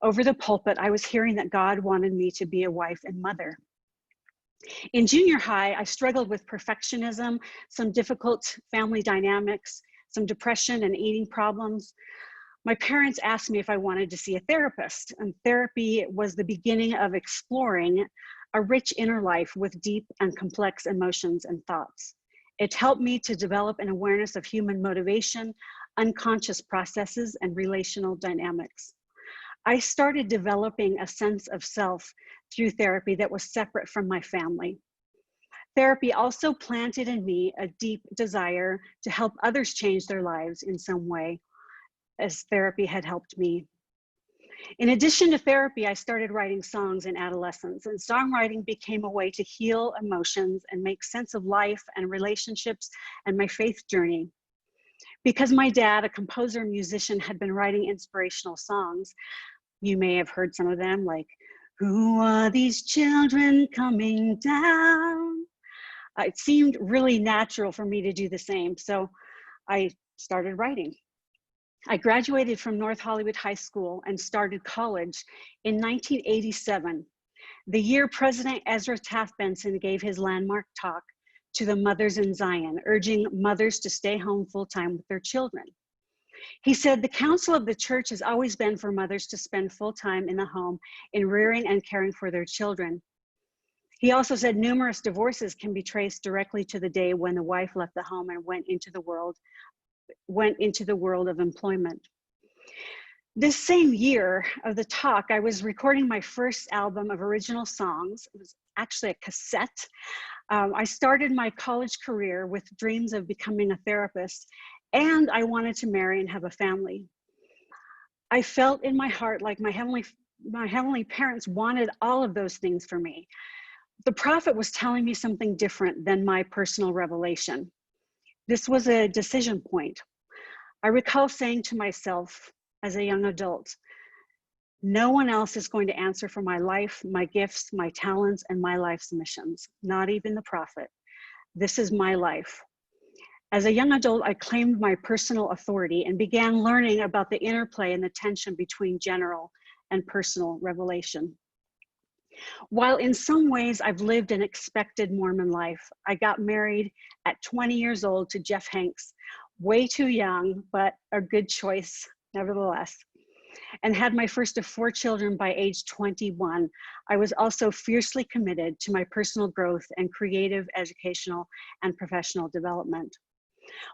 Over the pulpit, I was hearing that God wanted me to be a wife and mother. In junior high, I struggled with perfectionism, some difficult family dynamics, some depression and eating problems. My parents asked me if I wanted to see a therapist, and therapy was the beginning of exploring a rich inner life with deep and complex emotions and thoughts. It helped me to develop an awareness of human motivation, unconscious processes, and relational dynamics. I started developing a sense of self through therapy that was separate from my family. Therapy also planted in me a deep desire to help others change their lives in some way, as therapy had helped me. In addition to therapy, I started writing songs in adolescence, and songwriting became a way to heal emotions and make sense of life and relationships and my faith journey. Because my dad, a composer and musician, had been writing inspirational songs, you may have heard some of them, like, "Who are these children coming down?" It seemed really natural for me to do the same, so I started writing. I graduated from North Hollywood High School and started college in 1987, the year President Ezra Taft Benson gave his landmark talk to the mothers in Zion, urging mothers to stay home full-time with their children. He said, "The counsel of the church has always been for mothers to spend full-time in the home in rearing and caring for their children." He also said numerous divorces can be traced directly to the day when the wife left the home and went into the world of employment. This same year of the talk, I was recording my first album of original songs. It was actually a cassette. I started my college career with dreams of becoming a therapist, and I wanted to marry and have a family. I felt in my heart like my heavenly parents wanted all of those things for me. The prophet was telling me something different than my personal revelation. This was a decision point. I recall saying to myself as a young adult, no one else is going to answer for my life, my gifts, my talents, and my life's missions, not even the prophet. This is my life. As a young adult, I claimed my personal authority and began learning about the interplay and the tension between general and personal revelation. While in some ways I've lived an expected Mormon life, I got married at 20 years old to Jeff Hanks, way too young, but a good choice nevertheless, and had my first of 4 children by age 21. I was also fiercely committed to my personal growth and creative, educational, and professional development.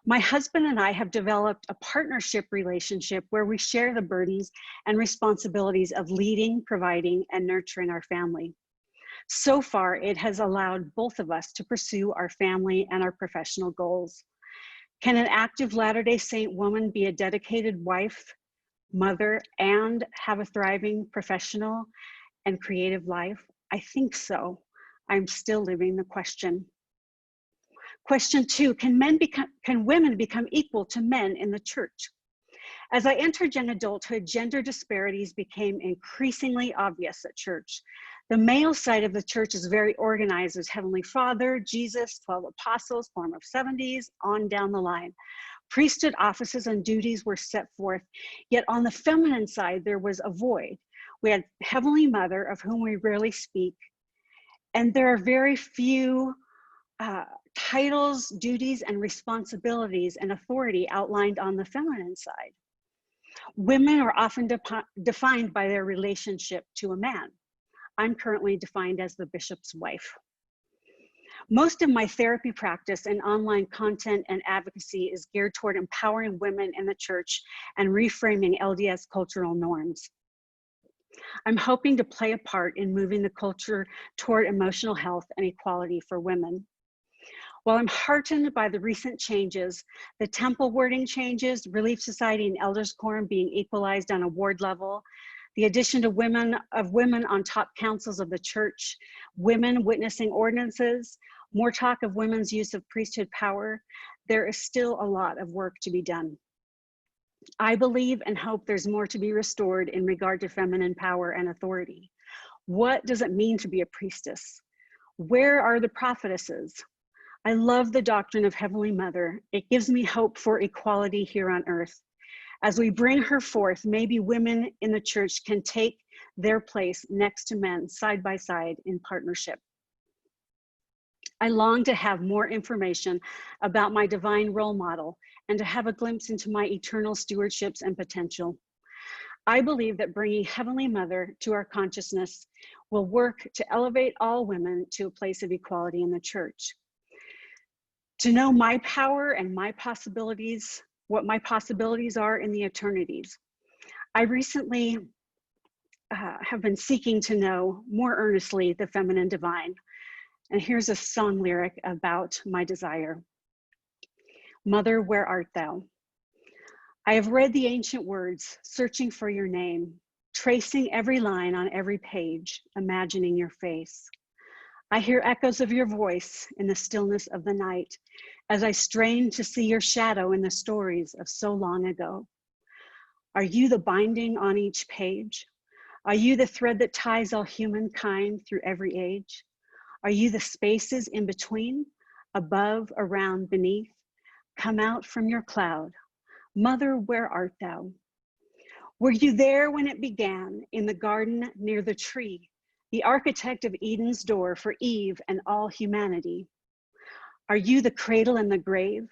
My husband and I have developed a partnership relationship where we share the burdens and responsibilities of leading, providing, and nurturing our family. So far, it has allowed both of us to pursue our family and our professional goals. Can an active Latter-day Saint woman be a dedicated wife, mother, and have a thriving professional and creative life? I think so. I'm still living the question. Question 2, can women become equal to men in the church? As I entered young adulthood, gender disparities became increasingly obvious at church. The male side of the church is very organized as Heavenly Father, Jesus, 12 apostles, Quorum of 70s, on down the line. Priesthood offices and duties were set forth, yet on the feminine side, there was a void. We had Heavenly Mother, of whom we rarely speak, and there are very few titles, duties, and responsibilities and authority outlined on the feminine side. Women are often defined by their relationship to a man. I'm currently defined as the bishop's wife. Most of my therapy practice and online content and advocacy is geared toward empowering women in the church and reframing LDS cultural norms. I'm hoping to play a part in moving the culture toward emotional health and equality for women. While I'm heartened by the recent changes, the temple wording changes, Relief Society and Elders Quorum being equalized on a ward level, the addition to women on top councils of the church, women witnessing ordinances, more talk of women's use of priesthood power, there is still a lot of work to be done. I believe and hope there's more to be restored in regard to feminine power and authority. What does it mean to be a priestess? Where are the prophetesses? I love the doctrine of Heavenly Mother. It gives me hope for equality here on earth. As we bring her forth, maybe women in the church can take their place next to men, side by side in partnership. I long to have more information about my divine role model and to have a glimpse into my eternal stewardships and potential. I believe that bringing Heavenly Mother to our consciousness will work to elevate all women to a place of equality in the church. To know my power and my possibilities, what my possibilities are in the eternities. I recently have been seeking to know more earnestly the feminine divine. And here's a song lyric about my desire. Mother, where art thou? I have read the ancient words, searching for your name, tracing every line on every page, imagining your face. I hear echoes of your voice in the stillness of the night as I strain to see your shadow in the stories of so long ago. Are you the binding on each page? Are you the thread that ties all humankind through every age? Are you the spaces in between, above, around, beneath? Come out from your cloud. Mother, where art thou? Were you there when it began, in the garden near the tree, the architect of Eden's door for Eve and all humanity? Are you the cradle and the grave?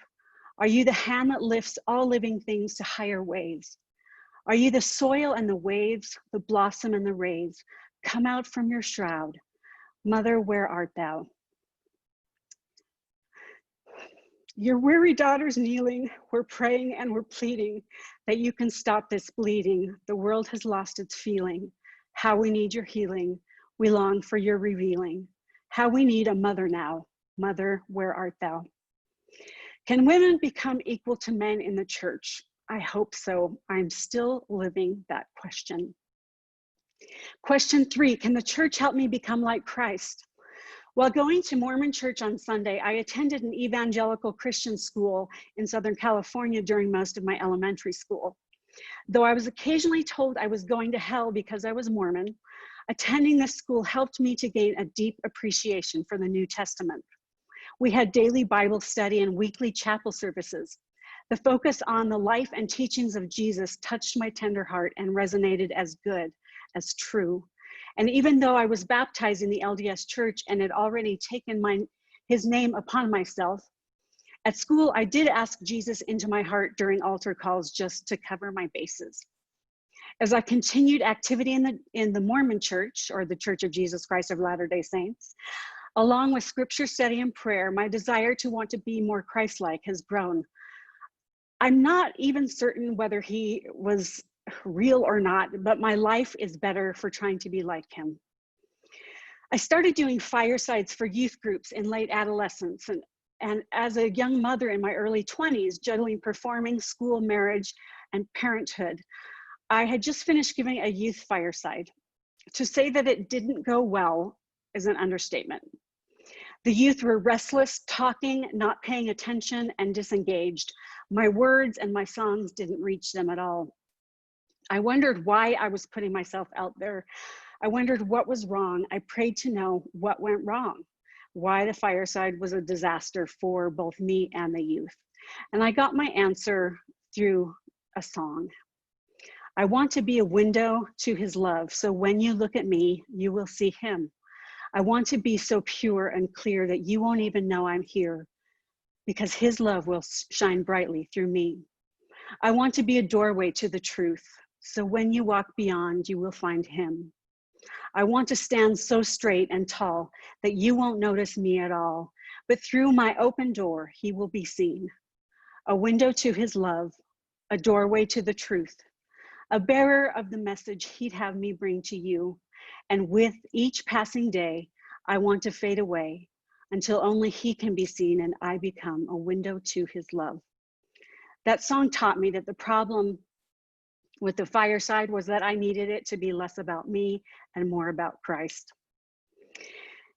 Are you the hand that lifts all living things to higher waves? Are you the soil and the waves, the blossom and the rays? Come out from your shroud. Mother, where art thou? Your weary daughters kneeling, we're praying and we're pleading that you can stop this bleeding. The world has lost its feeling. How we need your healing. We long for your revealing. How we need a mother now. Mother, where art thou? Can women become equal to men in the church? I hope so. I'm still living that question. Question 3, can the church help me become like Christ? While going to Mormon church on Sunday, I attended an evangelical Christian school in Southern California during most of my elementary school. Though I was occasionally told I was going to hell because I was Mormon, attending this school helped me to gain a deep appreciation for the New Testament. We had daily Bible study and weekly chapel services. The focus on the life and teachings of Jesus touched my tender heart and resonated as good, as true. And even though I was baptized in the LDS church and had already taken his name upon myself, at school I did ask Jesus into my heart during altar calls just to cover my bases. As I continued activity in the Mormon church, or the Church of Jesus Christ of Latter-day Saints, along with scripture study and prayer, my desire to want to be more Christ-like has grown. I'm not even certain whether he was real or not, but my life is better for trying to be like him. I started doing firesides for youth groups in late adolescence, and as a young mother in my early 20s, juggling performing, school, marriage, and parenthood, I had just finished giving a youth fireside. To say that it didn't go well is an understatement. The youth were restless, talking, not paying attention, and disengaged. My words and my songs didn't reach them at all. I wondered why I was putting myself out there. I wondered what was wrong. I prayed to know what went wrong, why the fireside was a disaster for both me and the youth. And I got my answer through a song. I want to be a window to his love, so when you look at me, you will see him. I want to be so pure and clear that you won't even know I'm here, because his love will shine brightly through me. I want to be a doorway to the truth, so when you walk beyond, you will find him. I want to stand so straight and tall that you won't notice me at all, but through my open door, he will be seen. A window to his love, a doorway to the truth, a bearer of the message he'd have me bring to you. And with each passing day, I want to fade away until only he can be seen and I become a window to his love. That song taught me that the problem with the fireside was that I needed it to be less about me and more about Christ.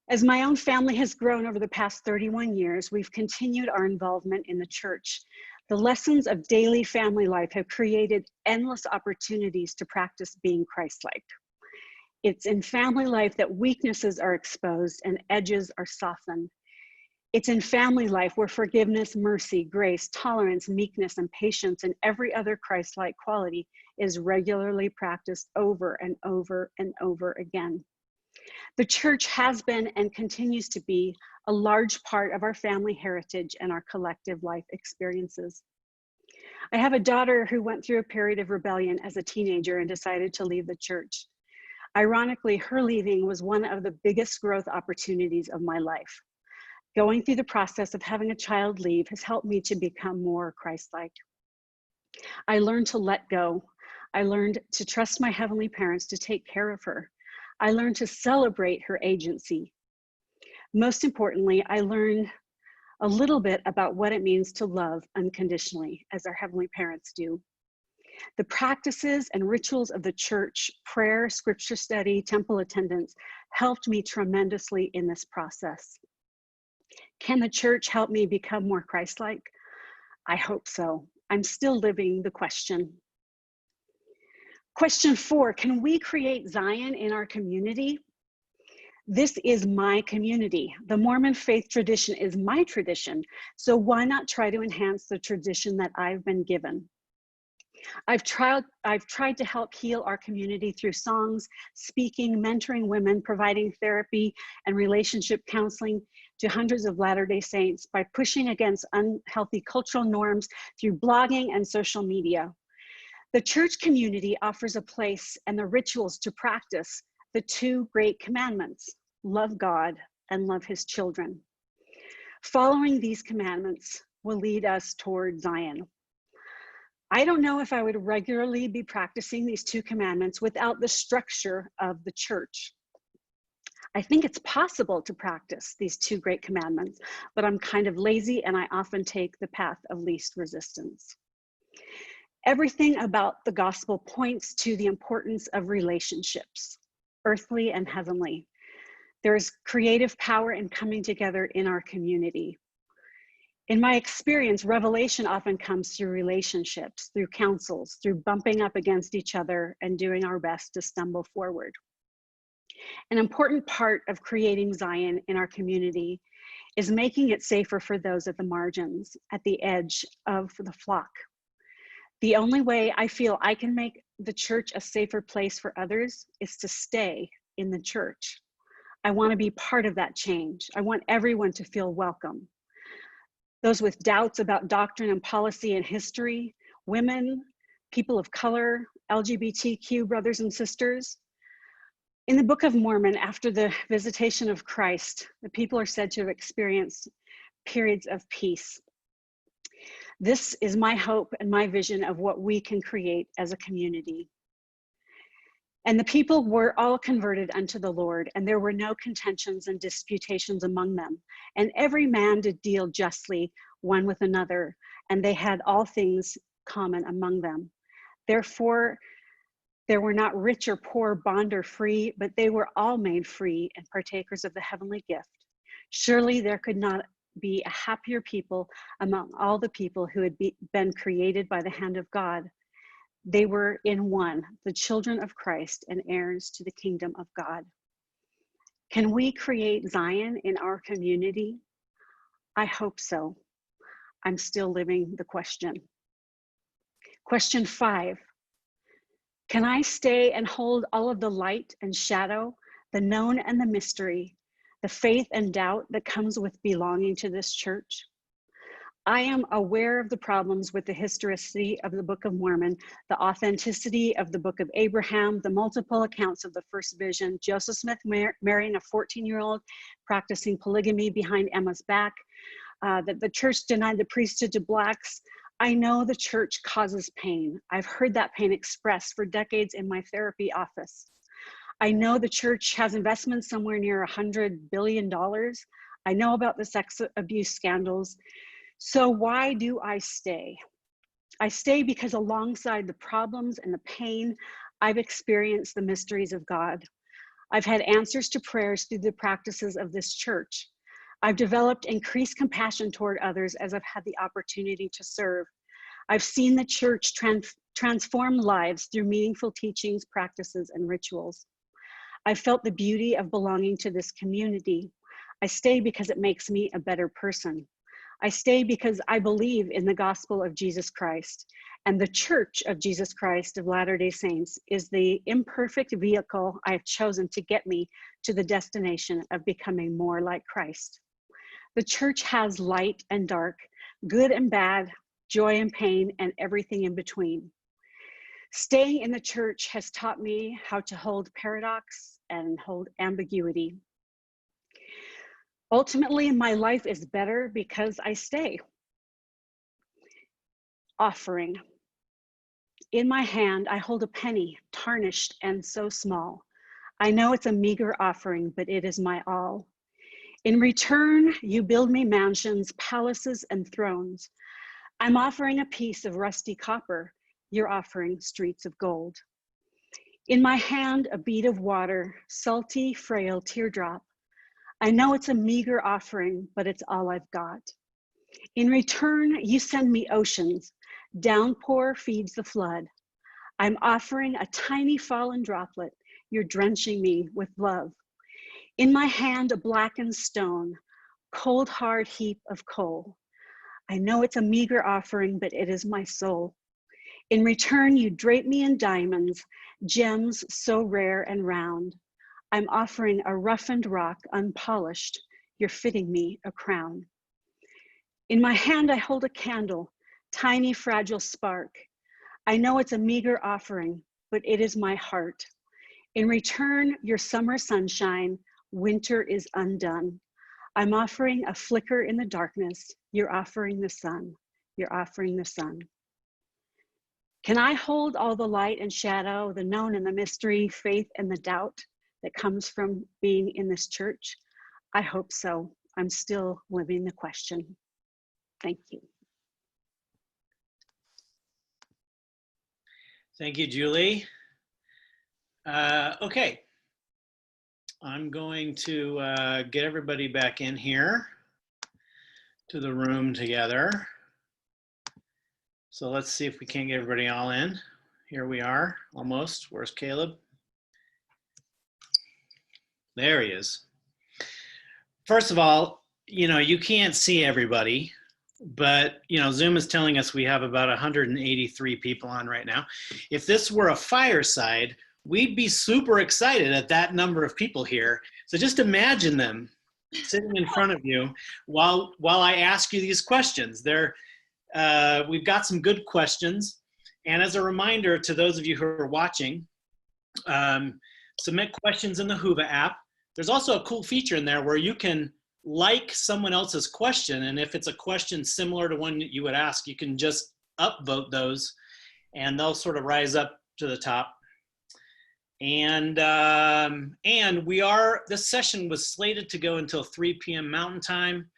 As my own family has grown over the past 31 years, we've continued our involvement in the church. The lessons of daily family life have created endless opportunities to practice being Christ-like. It's in family life that weaknesses are exposed and edges are softened. It's in family life where forgiveness, mercy, grace, tolerance, meekness, and patience, and every other Christ-like quality is regularly practiced over and over and over again. The church has been and continues to be a large part of our family heritage and our collective life experiences. I have a daughter who went through a period of rebellion as a teenager and decided to leave the church. Ironically, her leaving was one of the biggest growth opportunities of my life. Going through the process of having a child leave has helped me to become more Christ-like. I learned to let go. I learned to trust my heavenly parents to take care of her. I learned to celebrate her agency. Most importantly, I learned a little bit about what it means to love unconditionally, as our Heavenly Parents do. The practices and rituals of the church, prayer, scripture study, temple attendance, helped me tremendously in this process. Can the church help me become more Christ-like? I hope so. I'm still living the question. Question 4, can we create Zion in our community? This is my community. The Mormon faith tradition is my tradition, so why not try to enhance the tradition that I've been given? I've tried to help heal our community through songs, speaking, mentoring women, providing therapy and relationship counseling to hundreds of Latter-day Saints by pushing against unhealthy cultural norms through blogging and social media. The church community offers a place and the rituals to practice the 2 great commandments, love God and love his children. Following these commandments will lead us toward Zion. I don't know if I would regularly be practicing these 2 commandments without the structure of the church. I think it's possible to practice these 2 great commandments, but I'm kind of lazy and I often take the path of least resistance. Everything about the gospel points to the importance of relationships, earthly and heavenly. There is creative power in coming together in our community. In my experience, revelation often comes through relationships, through counsels, through bumping up against each other and doing our best to stumble forward. An important part of creating Zion in our community is making it safer for those at the margins, at the edge of the flock. The only way I feel I can make the church a safer place for others is to stay in the church. I want to be part of that change. I want everyone to feel welcome. Those with doubts about doctrine and policy and history, women, people of color, LGBTQ brothers and sisters. In the Book of Mormon, after the visitation of Christ, the people are said to have experienced periods of peace. This is my hope and my vision of what we can create as a community. And the people were all converted unto the Lord, and there were no contentions and disputations among them. And every man did deal justly one with another, and they had all things common among them. Therefore, there were not rich or poor, bond or free, but they were all made free and partakers of the heavenly gift. Surely there could not be a happier people among all the people who had been created by the hand of God. They were in one, the children of Christ and heirs to the kingdom of God. Can we create Zion in our community? I hope so. I'm still living the question. Question 5. Can I stay and hold all of the light and shadow, the known and the mystery, the faith and doubt that comes with belonging to this church? I am aware of the problems with the historicity of the Book of Mormon, the authenticity of the Book of Abraham, the multiple accounts of the first vision, Joseph Smith marrying a 14-year-old, practicing polygamy behind Emma's back, that the church denied the priesthood to blacks. I know the church causes pain. I've heard that pain expressed for decades in my therapy office. I know the church has investments somewhere near $100 billion. I know about the sex abuse scandals. So why do I stay? I stay because alongside the problems and the pain, I've experienced the mysteries of God. I've had answers to prayers through the practices of this church. I've developed increased compassion toward others as I've had the opportunity to serve. I've seen the church transform lives through meaningful teachings, practices, and rituals. I've felt the beauty of belonging to this community. I stay because it makes me a better person. I stay because I believe in the gospel of Jesus Christ, and the Church of Jesus Christ of Latter-day Saints is the imperfect vehicle I have chosen to get me to the destination of becoming more like Christ. The church has light and dark, good and bad, joy and pain, and everything in between. Staying in the church has taught me how to hold paradox and hold ambiguity. Ultimately, my life is better because I stay. Offering. In my hand, I hold a penny, tarnished and so small. I know it's a meager offering, but it is my all. In return, you build me mansions, palaces, and thrones. I'm offering a piece of rusty copper. You're offering streets of gold. In my hand, a bead of water, salty, frail teardrop. I know it's a meager offering, but it's all I've got. In return, you send me oceans. Downpour feeds the flood. I'm offering a tiny fallen droplet. You're drenching me with love. In my hand, a blackened stone, cold, hard heap of coal. I know it's a meager offering, but it is my soul. In return, you drape me in diamonds, gems so rare and round. I'm offering a roughened rock, unpolished. You're fitting me a crown. In my hand, I hold a candle, tiny, fragile spark. I know it's a meager offering, but it is my heart. In return, your summer sunshine, winter is undone. I'm offering a flicker in the darkness. You're offering the sun. You're offering the sun. Can I hold all the light and shadow, the known and the mystery, faith and the doubt that comes from being in this church? I hope so. I'm still living the question. Thank you. Thank you, Julie. Okay. I'm going to get everybody back in here to the room together. So let's see if we can't get everybody all in. Here we are, almost. Where's Caleb? There he is. First of all, you can't see everybody, but Zoom is telling us we have about 183 people on right now. If this were a fireside, we'd be super excited at that number of people here. So just imagine them sitting in front of you while I ask you these questions. We've got some good questions. And as a reminder to those of you who are watching, submit questions in the Whova app. There's also a cool feature in there where you can like someone else's question. And if it's a question similar to one that you would ask, you can just upvote those and they'll sort of rise up to the top. And this session was slated to go until 3 p.m. Mountain Time.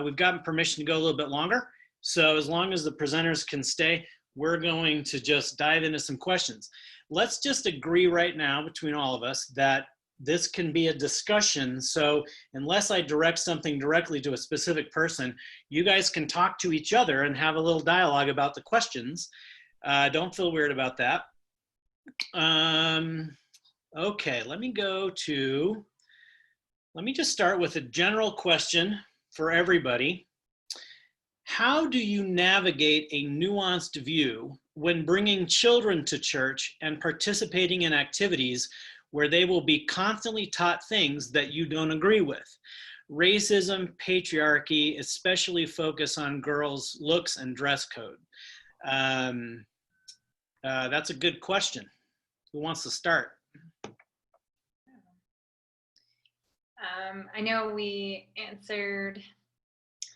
We've gotten permission to go a little bit longer. So as long as the presenters can stay, we're going to just dive into some questions. Let's just agree right now between all of us that this can be a discussion. So unless I direct something directly to a specific person, you guys can talk to each other and have a little dialogue about the questions. Don't feel weird about that. Okay, let me just start with a general question for everybody. How do you navigate a nuanced view when bringing children to church and participating in activities where they will be constantly taught things that you don't agree with? Racism, patriarchy, especially focus on girls' looks and dress code. That's a good question. Who wants to start? I know we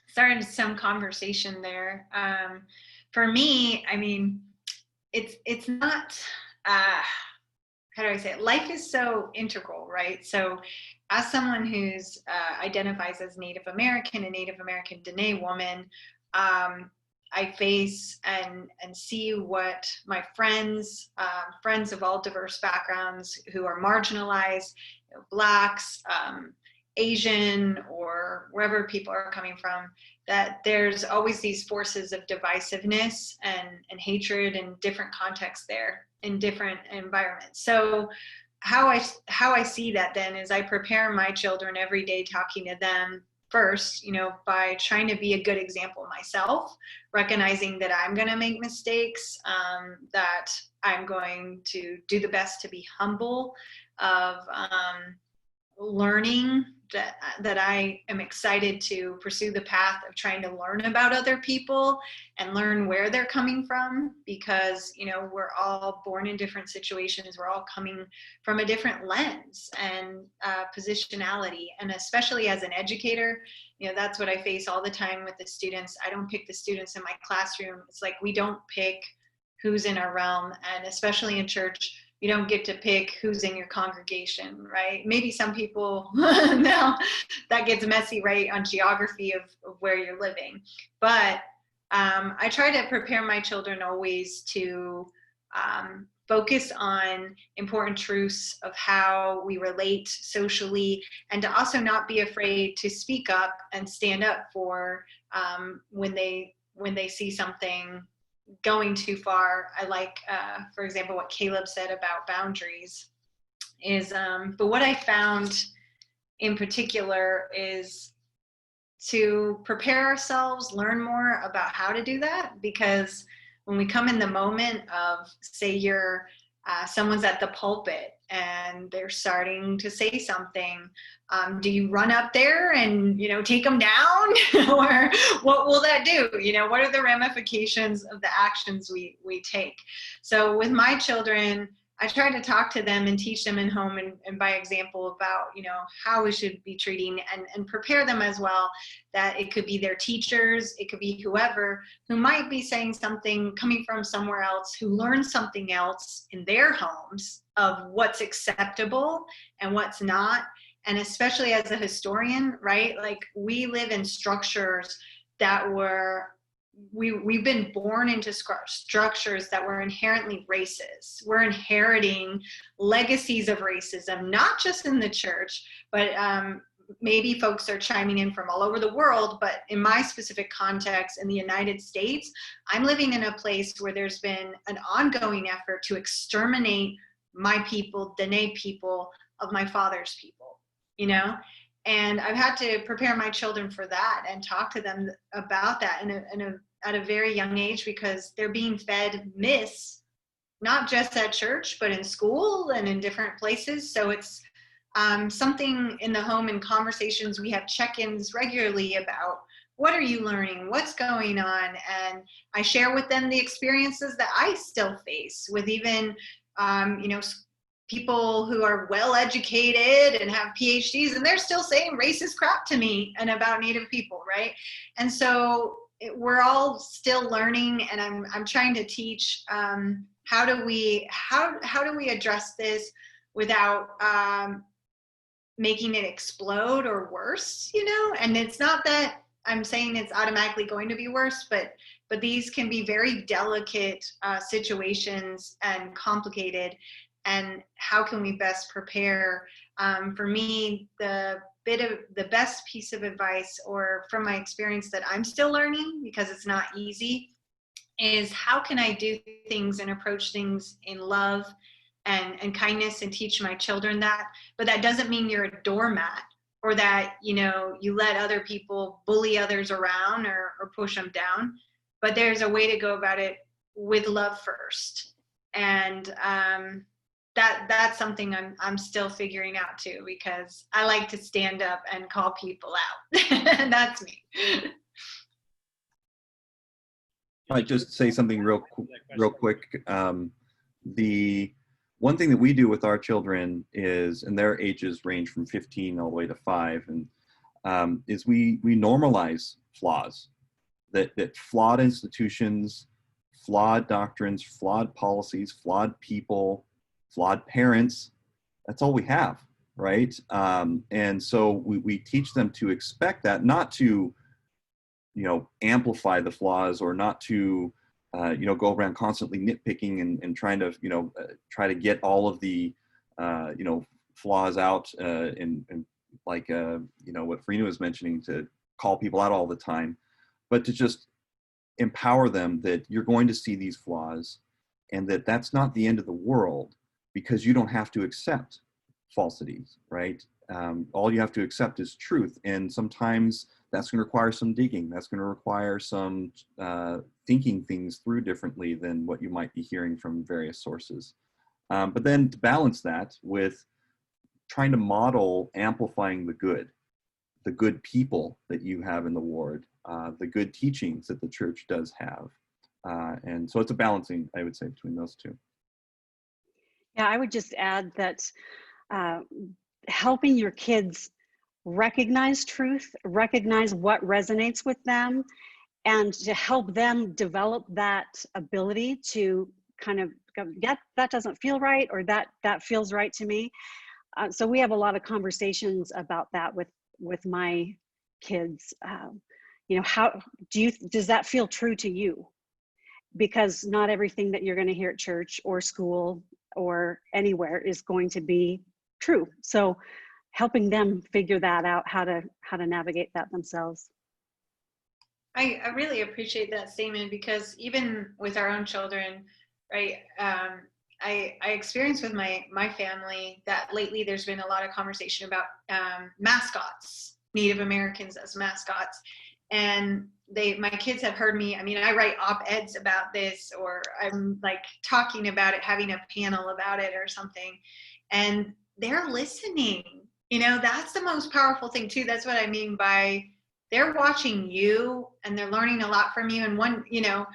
started some conversation there. For me, I mean, it's not, how do I say it? Life is so integral, right? So as someone who's identifies as Native American, a Native American Dene woman, I face and see what my friends of all diverse backgrounds who are marginalized, Blacks, Asian, or wherever people are coming from, that there's always these forces of divisiveness and hatred in different contexts there, in different environments. So how I see that then is I prepare my children every day, talking to them first, by trying to be a good example myself, recognizing that I'm going to make mistakes, that I'm going to do the best to be humble, of learning, that I am excited to pursue the path of trying to learn about other people and learn where they're coming from, because we're all born in different situations. We're all coming from a different lens and positionality, and especially as an educator, that's what I face all the time with the students. I don't pick the students in my classroom. It's like we don't pick who's in our realm, and especially in church, you don't get to pick who's in your congregation, right? Maybe some people, no, that gets messy, right, on geography of where you're living. But I try to prepare my children always to focus on important truths of how we relate socially, and to also not be afraid to speak up and stand up for when they see something going too far. I like, for example, what Caleb said about boundaries is, but what I found in particular is to prepare ourselves, learn more about how to do that, because when we come in the moment of, say you're someone's at the pulpit and they're starting to say something, do you run up there and, take them down? Or what will that do? What are the ramifications of the actions we take? So with my children, I try to talk to them and teach them in home and by example about, how we should be treating and prepare them as well, that it could be their teachers, it could be whoever who might be saying something coming from somewhere else, who learned something else in their homes of what's acceptable and what's not. And especially as a historian, right? Like, we live in structures that we've been born into structures that were inherently racist. We're inheriting legacies of racism, not just in the church, but maybe folks are chiming in from all over the world. But in my specific context in the United States, I'm living in a place where there's been an ongoing effort to exterminate my people, Dene people, of my father's people, And I've had to prepare my children for that and talk to them about that at a very young age, because they're being fed myths, not just at church, but in school and in different places. So it's something in the home, and conversations, we have check-ins regularly about what are you learning, what's going on, and I share with them the experiences that I still face with even, people who are well educated and have PhDs, and they're still saying racist crap to me and about Native people, right? And so we're all still learning, and I'm trying to teach how do we address this without making it explode or worse, And it's not that I'm saying it's automatically going to be worse, but these can be very delicate situations and complicated. And how can we best prepare? For me, the best piece of advice, or from my experience that I'm still learning, because it's not easy, is how can I do things and approach things in love and kindness, and teach my children that. But that doesn't mean you're a doormat, or that, you let other people bully others around or push them down. But there's a way to go about it with love first. And that's something I'm still figuring out too, because I like to stand up and call people out. That's me. I might just say something real quick. The one thing that we do with our children is, and their ages range from 15 all the way to 5, and is we normalize flaws, that flawed institutions, flawed doctrines, flawed policies, flawed people, flawed parents, that's all we have, right? And so we teach them to expect that, not to, amplify the flaws, or not to, go around constantly nitpicking and trying to, try to get all of the, flaws out, and like, what Farina was mentioning, to call people out all the time, but to just empower them that you're going to see these flaws, and that's not the end of the world, because you don't have to accept falsities, right? All you have to accept is truth. And sometimes that's going to require some digging. That's going to require some thinking things through differently than what you might be hearing from various sources. But then to balance that with trying to model amplifying the good people that you have in the ward, the good teachings that the church does have. And so it's a balancing, I would say, between those two. Yeah, I would just add that helping your kids recognize truth, recognize what resonates with them, and to help them develop that ability to kind of go, yeah, that doesn't feel right, or that feels right to me. So we have a lot of conversations about that with my kids. You know, how does that feel true to you? Because not everything that you're going to hear at church or school or anywhere is going to be true. So helping them figure that out, how to navigate that themselves. I really appreciate that statement, because even with our own children, right, I experienced with my family that lately there's been a lot of conversation about mascots, Native Americans as mascots. And my kids have heard me, I mean, I write op-eds about this, or I'm like talking about it, having a panel about it or something, and they're listening. You know, that's the most powerful thing too. That's what I mean by they're watching you and they're learning a lot from you. And one, you know,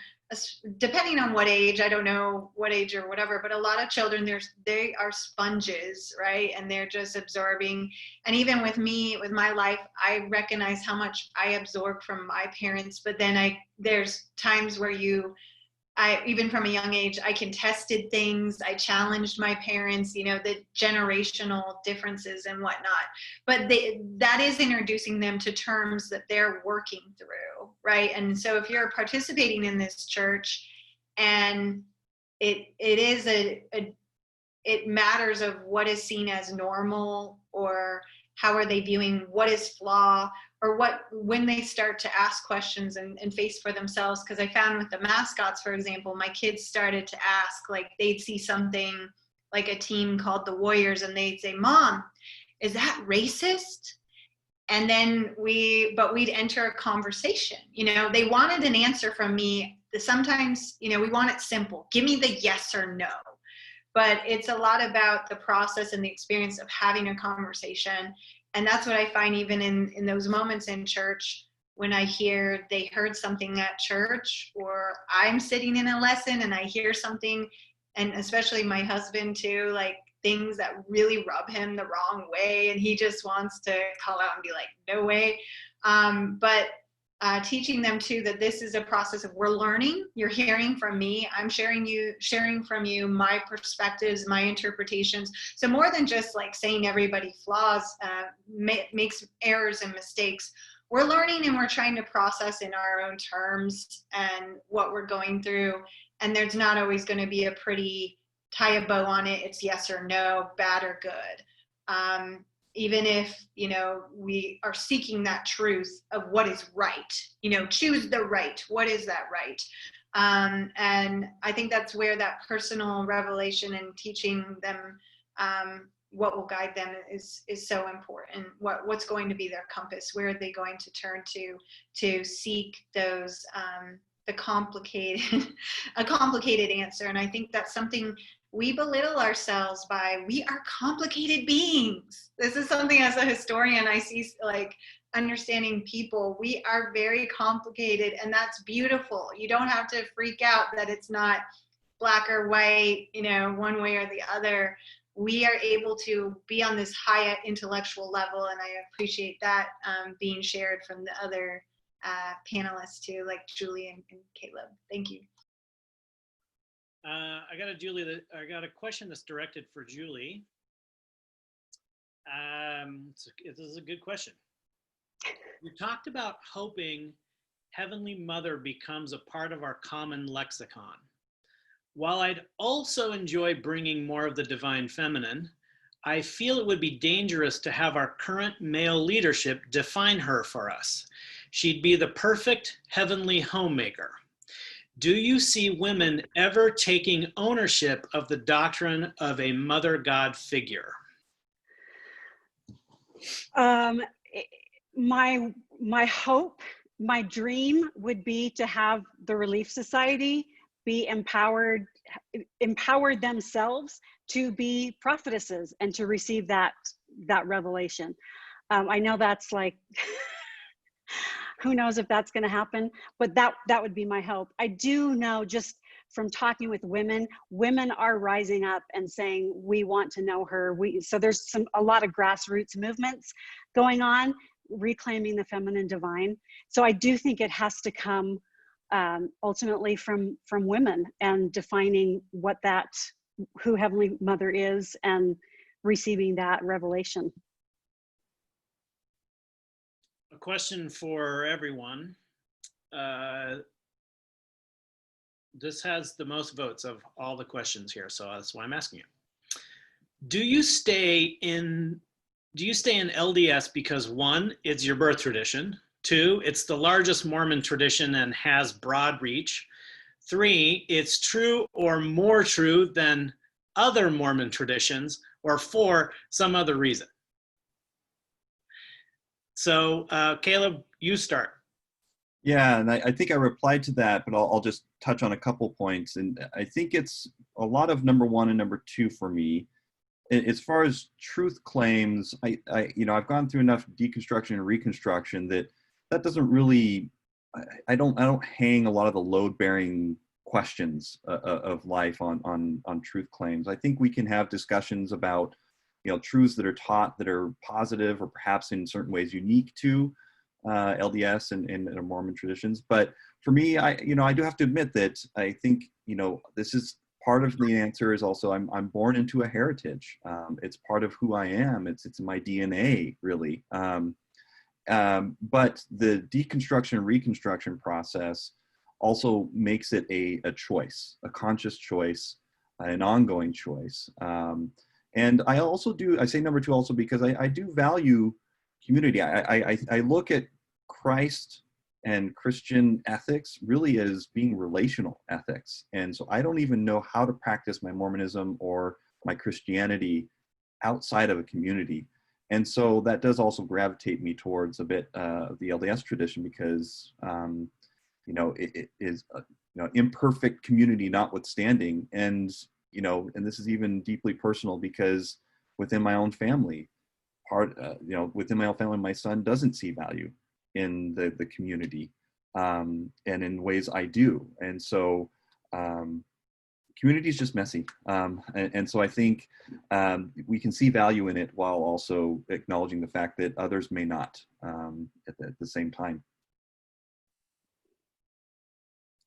depending on what age, I don't know what age or whatever, but a lot of children, they are sponges, right? And they're just absorbing. And even with me, with my life, I recognize how much I absorb from my parents, but then there's times where even from a young age, I contested things. I challenged my parents, you know, the generational differences and whatnot. But that is introducing them to terms that they're working through, right? And so if you're participating in this church, and it matters of what is seen as normal, or how are they viewing what is flaw, or when they start to ask questions and face for themselves. Because I found with the mascots, for example, my kids started to ask, like they'd see something like a team called the Warriors and they'd say, "Mom, is that racist?" And then we'd enter a conversation. You know, they wanted an answer from me. Sometimes, you know, we want it simple. Give me the yes or no. But it's a lot about the process and the experience of having a conversation. And that's what I find even in those moments in church, when I hear they heard something at church, or I'm sitting in a lesson and I hear something, and especially my husband too, like things that really rub him the wrong way, and he just wants to call out and be like, no way. But teaching them too that this is a process of we're learning. You're hearing from me. I'm sharing from you my perspectives, my interpretations. So more than just like saying everybody makes errors and mistakes. We're learning and we're trying to process in our own terms and what we're going through. And there's not always going to be a pretty tie a bow on it. It's yes or no, bad or good. Even if, you know, we are seeking that truth of what is right, you know, choose the right. What is that right? And I think that's where that personal revelation and teaching them what will guide them is so important. What's going to be their compass? Where are they going to turn to seek those a complicated answer? And I think that's something we belittle ourselves by. We are complicated beings. This is something as a historian I see, like understanding people. We are very complicated, and that's beautiful. You don't have to freak out that it's not black or white, you know, one way or the other. We are able to be on this high intellectual level, and I appreciate that being shared from the other panelists too, like Julie and Caleb. Thank you. I got a question that's directed for Julie. This is a good question. You talked about hoping Heavenly Mother becomes a part of our common lexicon. While I'd also enjoy bringing more of the divine feminine, I feel it would be dangerous to have our current male leadership define her for us. She'd be the perfect heavenly homemaker. Do you see women ever taking ownership of the doctrine of a mother God figure? My hope, my dream would be to have the Relief Society be empowered themselves to be prophetesses and to receive that revelation. I know that's like, who knows if that's going to happen, but that would be my hope. I do know, just from talking with women are rising up and saying, we want to know her. So there's a lot of grassroots movements going on, reclaiming the feminine divine. So I do think it has to come ultimately from women, and defining who Heavenly Mother is, and receiving that revelation. A question for everyone. This has the most votes of all the questions here, so that's why I'm asking you. Do you stay in LDS because, one, it's your birth tradition; two, it's the largest Mormon tradition and has broad reach; three, it's true or more true than other Mormon traditions; or four, some other reason? So Caleb, you start. Yeah, and I think I replied to that, but I'll just touch on a couple points. And I think it's a lot of number one and number two for me. As far as truth claims, I've gone through enough deconstruction and reconstruction that doesn't really, I don't hang a lot of the load-bearing questions of life on truth claims. I think we can have discussions about, truths that are taught that are positive or perhaps in certain ways unique to LDS and Mormon traditions. But for me, I do have to admit that I think, this is part of the answer is also I'm born into a heritage. It's part of who I am. It's my DNA, really. But the deconstruction and reconstruction process also makes it a choice, a conscious choice, an ongoing choice. And I say number two also because I do value community. I look at Christ and Christian ethics really as being relational ethics. And so I don't even know how to practice my Mormonism or my Christianity outside of a community. And so that does also gravitate me towards a bit of the LDS tradition because, it is, imperfect community notwithstanding. And, and this is even deeply personal because within my own family, my son doesn't see value in the community, and in ways I do. And so community is just messy. And so I think we can see value in it while also acknowledging the fact that others may not at the same time.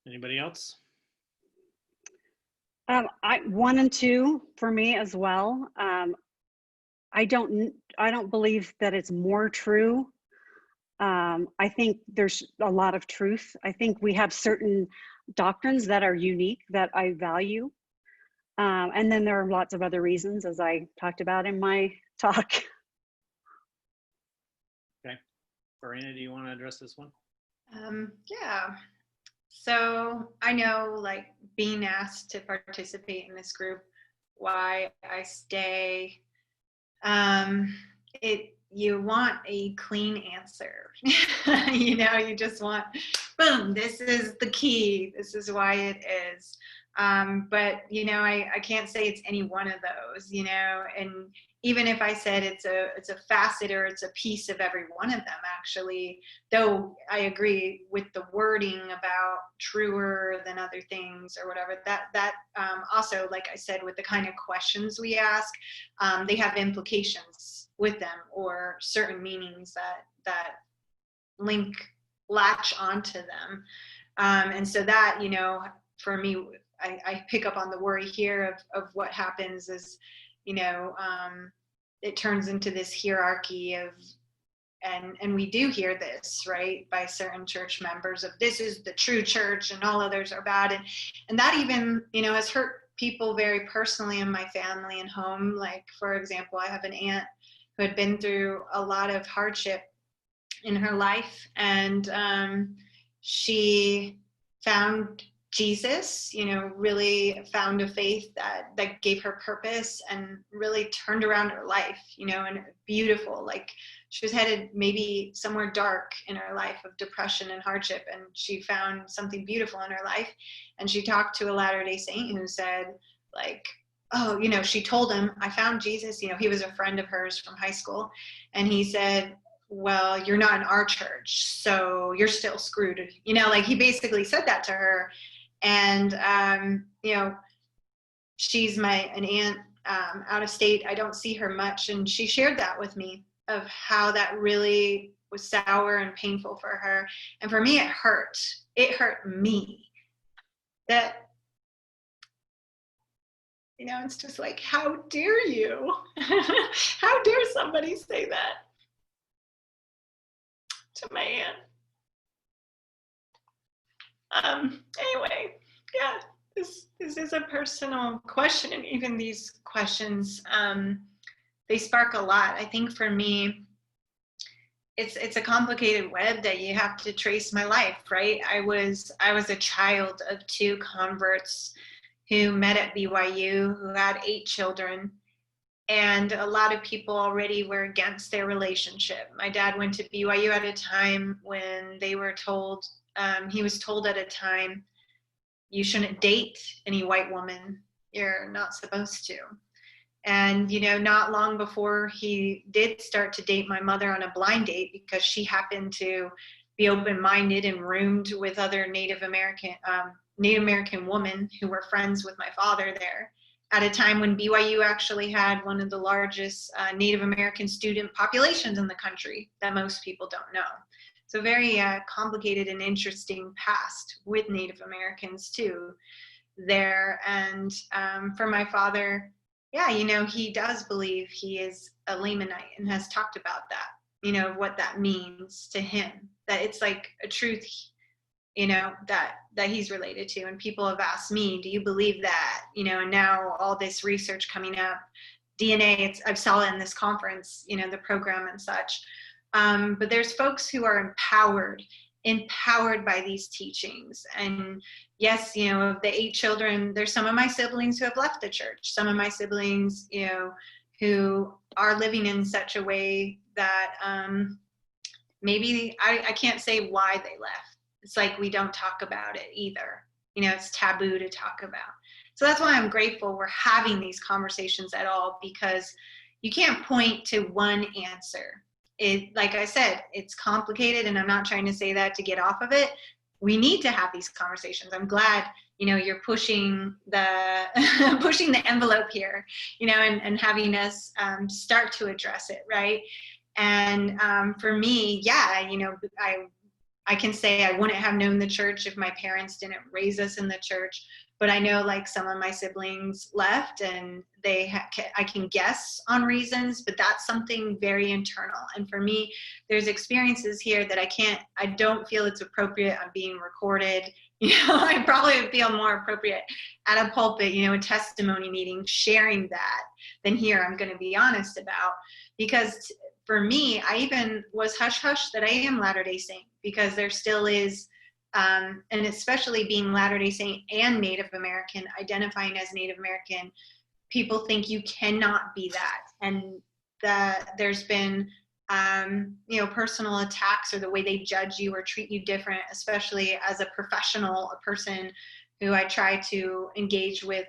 Anybody else? One and two for me as well. I don't believe that it's more true. I think there's a lot of truth. I think we have certain doctrines that are unique that I value. And then there are lots of other reasons, as I talked about in my talk. Okay. Farina, do you want to address this one? Yeah. So I know, like, being asked to participate in this group, why I stay, you want a clean answer. You just want, boom, this is the key. This is why it is. But, I can't say it's any one of those, and even if I said it's a facet or it's a piece of every one of them, actually, though I agree with the wording about truer than other things or whatever, that also, like I said, with the kind of questions we ask, they have implications with them or certain meanings that latch onto them. And so that, for me, I pick up on the worry here of what happens is, it turns into this hierarchy of, and we do hear this, right, by certain church members of this is the true church and all others are bad. And that even, has hurt people very personally in my family and home. Like, for example, I have an aunt who had been through a lot of hardship in her life, and she found Jesus, really found a faith that gave her purpose and really turned around her life, and beautiful. Like, she was headed maybe somewhere dark in her life of depression and hardship, and she found something beautiful in her life. And she talked to a Latter-day Saint who said, like, oh, she told him, I found Jesus. He was a friend of hers from high school, and he said, well, you're not in our church, so you're still screwed. Like, he basically said that to her. And, she's an aunt out of state. I don't see her much. And she shared that with me of how that really was sour and painful for her. And for me, it hurt. It hurt me that, you know, it's just like, how dare you? How dare somebody say that to my aunt? Anyway, yeah, this is a personal question, and even these questions, they spark a lot. I think for me, it's a complicated web that you have to trace my life, right? I was a child of 2 converts who met at BYU, who had 8 children, and a lot of people already were against their relationship. My dad went to BYU at a time when they were told, he was told at a time, you shouldn't date any white woman, you're not supposed to. And, you know, not long before he did start to date my mother on a blind date, because she happened to be open-minded and roomed with other Native American women who were friends with my father there, at a time when BYU actually had one of the largest Native American student populations in the country that most people don't know. So very complicated and interesting past with Native Americans too there. And for my father, yeah, you know, he does believe he is a Lamanite and has talked about that, you know, what that means to him, that it's like a truth, you know, that he's related to. And people have asked me, do you believe that? You know, and now all this research coming up, DNA, I saw it in this conference, you know, the program and such. But there's folks who are empowered by these teachings. And yes, you know, of the 8 children, there's some of my siblings who have left the church, some of my siblings, you know, who are living in such a way that maybe I can't say why they left. It's like we don't talk about it either. You know, it's taboo to talk about. So that's why I'm grateful we're having these conversations at all, because you can't point to one answer. It, like I said, it's complicated, and I'm not trying to say that to get off of it. We need to have these conversations. I'm glad, you know, you're pushing the pushing the envelope here, you know, and having us start to address it, right? And for me, yeah, you know, I can say I wouldn't have known the church if my parents didn't raise us in the church. But I know, like, some of my siblings left, and I can guess on reasons, but that's something very internal. And for me, there's experiences here that I don't feel it's appropriate. I'm being recorded. You know, I probably would feel more appropriate at a pulpit, you know, a testimony meeting, sharing that, than here. I'm going to be honest about, because for me, I even was hush-hush that I am Latter-day Saint, because there still is, and especially being Latter-day Saint and Native American, identifying as Native American, people think you cannot be that. And that there's been, you know, personal attacks, or the way they judge you or treat you different, especially as a professional, a person who I try to engage with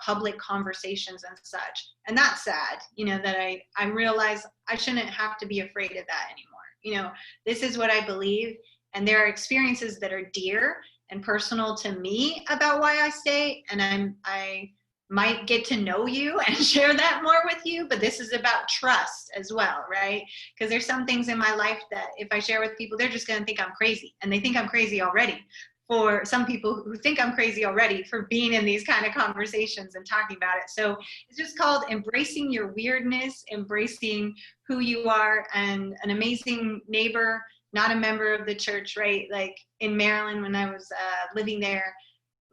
public conversations and such. And that's sad, you know, that I realize I shouldn't have to be afraid of that anymore. You know, this is what I believe. And there are experiences that are dear and personal to me about why I stay. And I might get to know you and share that more with you, but this is about trust as well, right? Because there's some things in my life that if I share with people, they're just going to think I'm crazy. And they think I'm crazy already. For some people who think I'm crazy already for being in these kind of conversations and talking about it. So it's just called embracing your weirdness, embracing who you are, and an amazing neighbor, not a member of the church, right? Like in Maryland, when I was living there,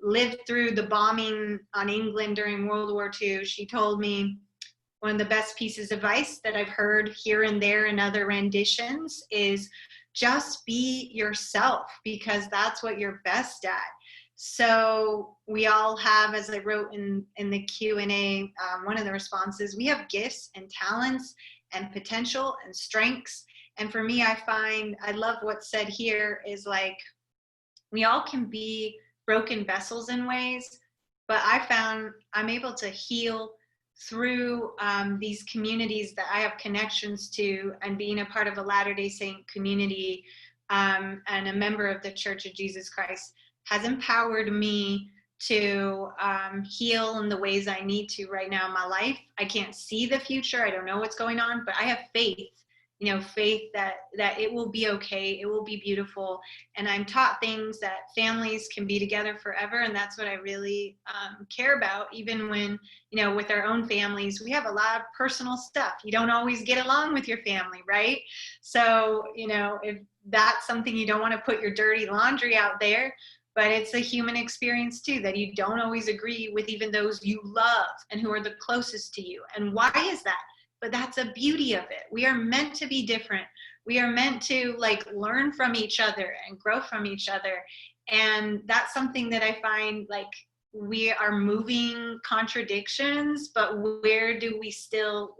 lived through the bombing on England during World War II. She told me one of the best pieces of advice that I've heard here and there in other renditions is just be yourself, because that's what you're best at. So we all have, as I wrote in the Q&A, one of the responses, we have gifts and talents and potential and strengths. And for me, I find, I love what's said here is like, we all can be broken vessels in ways, but I found I'm able to heal through these communities that I have connections to, and being a part of a Latter-day Saint community and a member of the Church of Jesus Christ has empowered me to heal in the ways I need to right now in my life. I can't see the future. I don't know what's going on, but I have faith faith that it will be okay, it will be beautiful. And I'm taught things that families can be together forever, and that's what I really care about. Even when, with our own families, we have a lot of personal stuff. You don't always get along with your family, right? So, if that's something, you don't want to put your dirty laundry out there, but it's a human experience too, that you don't always agree with even those you love and who are the closest to you. And why is that? But that's a beauty of it. We are meant to be different. We are meant to learn from each other and grow from each other. And that's something that I find, we are moving contradictions, but how do we still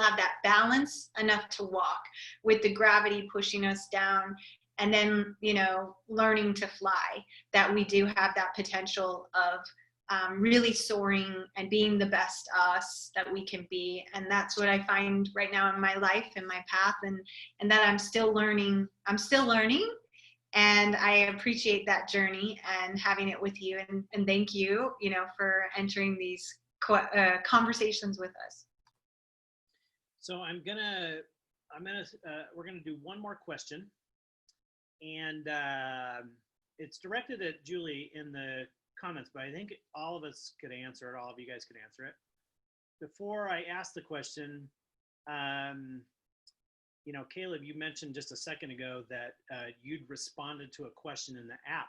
have that balance enough to walk with the gravity pushing us down? And then, learning to fly, that we do have that potential of really soaring and being the best us that we can be. And that's what I find right now in my life and my path, and that I'm still learning. And I appreciate that journey and having it with you. And thank you, for entering these conversations with us. So we're gonna do one more question, and it's directed at Julie in the comments, but I think all of us could answer it. All of you guys could answer it. Before I ask the question, Caleb, you mentioned just a second ago that you'd responded to a question in the app,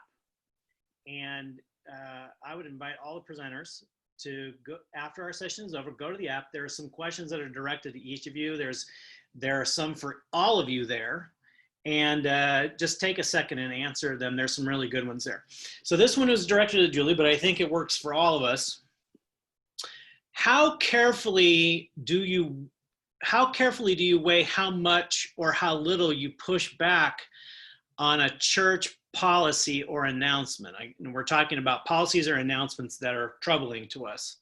and I would invite all the presenters to go after our session is over. Go to the app. There are some questions that are directed to each of you. There are some for all of you there. And just take a second and answer them. There's some really good ones there. So this one was directed to Julie, but I think it works for all of us. How carefully do you weigh how much or how little you push back on a church policy or announcement? We're talking about policies or announcements that are troubling to us.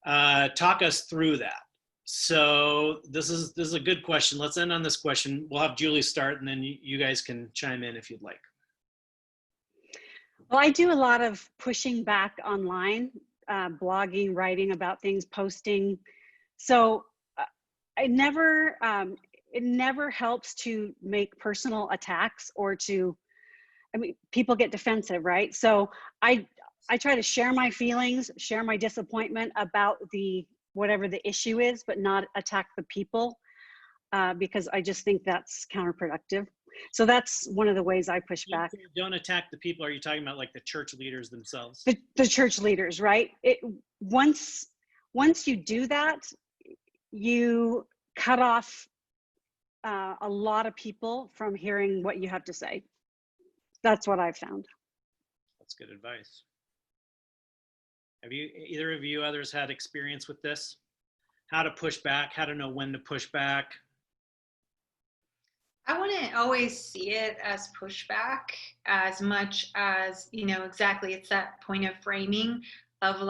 Talk us through that. So this is a good question. Let's end on this question. We'll have Julie start, and then you guys can chime in if you'd like. Well, I do a lot of pushing back online, blogging, writing about things, posting. So it never helps to make personal attacks or people get defensive, right? So I try to share my feelings, share my disappointment about whatever the issue is, but not attack the people, because I just think that's counterproductive. So that's one of the ways I push back. Don't attack the people. Are you talking about the church leaders themselves? The church leaders, right? Once you do that, you cut off a lot of people from hearing what you have to say. That's what I've found. That's good advice. Have either of you others had experience with this? How to push back, how to know when to push back? I wouldn't always see it as pushback as much as, exactly, it's that point of framing of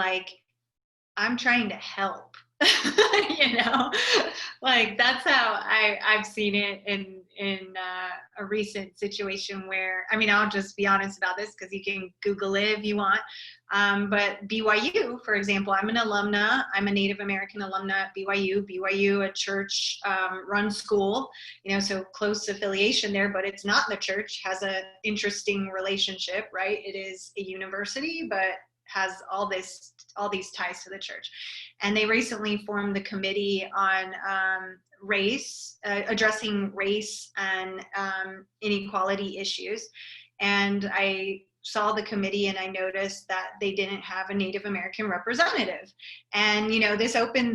I'm trying to help, that's how I've seen it in a recent situation where, I'll just be honest about this because you can Google it if you want. But BYU, for example, I'm an alumna. I'm a Native American alumna at BYU, a church run school, so close affiliation there, but it's not the church, has an interesting relationship, right? It is a university, but has all these ties to the church. And they recently formed the committee on race, addressing race and inequality issues. And I saw the committee and I noticed that they didn't have a Native American representative. And,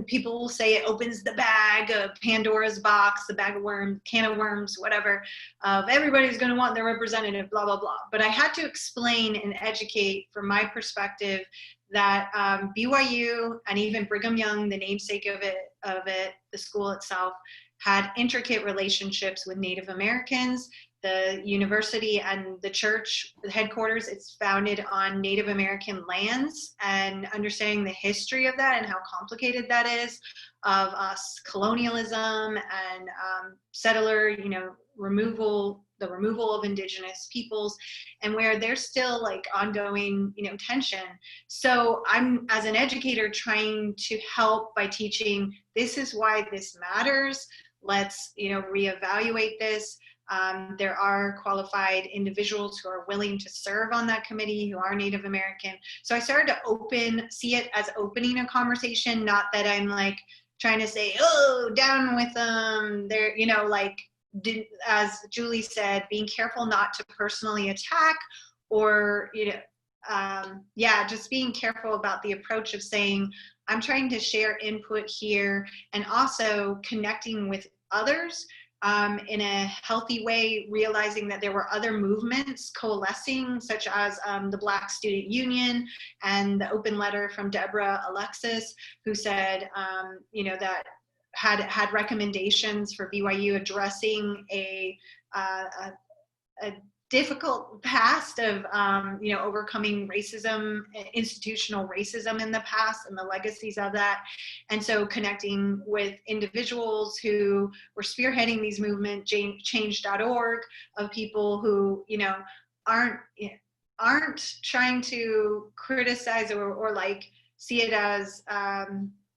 people will say it opens the bag of Pandora's box, the bag of worms, can of worms, whatever, of everybody's going to want their representative, blah, blah, blah. But I had to explain and educate from my perspective that BYU and even Brigham Young, the namesake of it, the school itself, had intricate relationships with Native Americans. The university and the church, the headquarters, it's founded on Native American lands, and understanding the history of that and how complicated that is, of colonialism and settler, removal the removal of indigenous peoples, and where there's still like ongoing, tension. So I'm, as an educator, trying to help by teaching, this is why this matters. Let's, reevaluate this. There are qualified individuals who are willing to serve on that committee who are Native American. So I started to see it as opening a conversation, not that I'm like trying to say, oh, down with them. They're, as Julie said, being careful not to personally attack, or, just being careful about the approach of saying, I'm trying to share input here, and also connecting with others in a healthy way, realizing that there were other movements coalescing, such as the Black Student Union and the open letter from Deborah Alexis, who said, that had recommendations for BYU addressing a difficult past of, overcoming racism, institutional racism in the past, and the legacies of that. And so connecting with individuals who were spearheading these movements, change.org, of people who, aren't trying to criticize or like see it as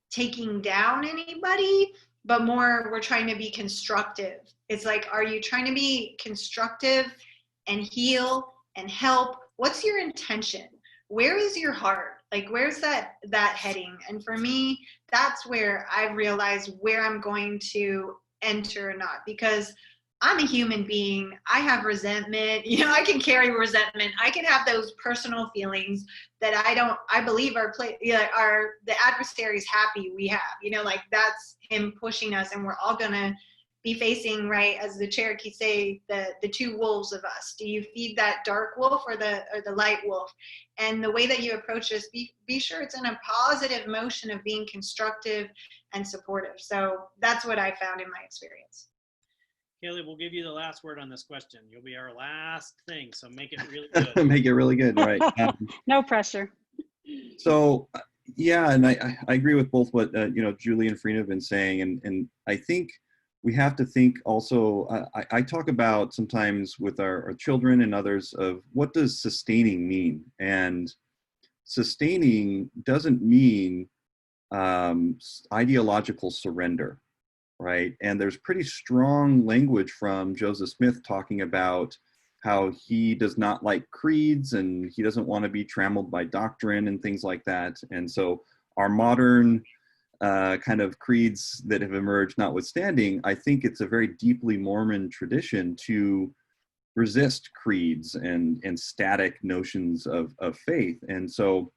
taking down anybody, but more we're trying to be constructive. It's like, are you trying to be constructive and heal and help? What's your intention? Where is your heart? Like, where's that heading? And for me, that's where I realized where I'm going to enter or not, because I'm a human being. I have resentment. I can carry resentment. I can have those personal feelings that I believe are the adversary's happy we have. That's him pushing us, and we're all gonna be facing, right, as the Cherokee say, the two wolves of us. Do you feed that dark wolf or the light wolf? And the way that you approach this, be sure it's in a positive motion of being constructive and supportive. So that's what I found in my experience. Caleb, we'll give you the last word on this question. You'll be our last thing, so make it really good. Make it really good, right? No pressure. So, yeah, and I agree with both what Julie and Farina have been saying, and I think we have to think also. I talk about sometimes with our children and others of what does sustaining mean, and sustaining doesn't mean ideological surrender. Right. And there's pretty strong language from Joseph Smith talking about how he does not like creeds and he doesn't want to be trammeled by doctrine and things like that. And so our modern kind of creeds that have emerged notwithstanding, I think it's a very deeply Mormon tradition to resist creeds and static notions of faith. And so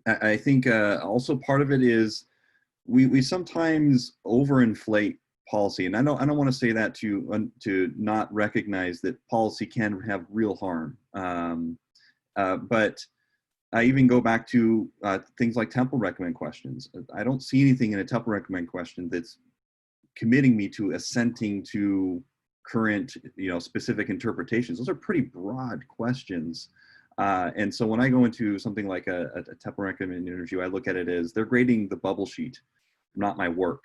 I think also part of it is we sometimes overinflate policy, and I don't want to say that to not recognize that policy can have real harm. But I even go back to things like temple recommend questions. I don't see anything in a temple recommend question that's committing me to assenting to current, specific interpretations. Those are pretty broad questions. And so when I go into something like a temple recommend interview, I look at it as they're grading the bubble sheet, not my work.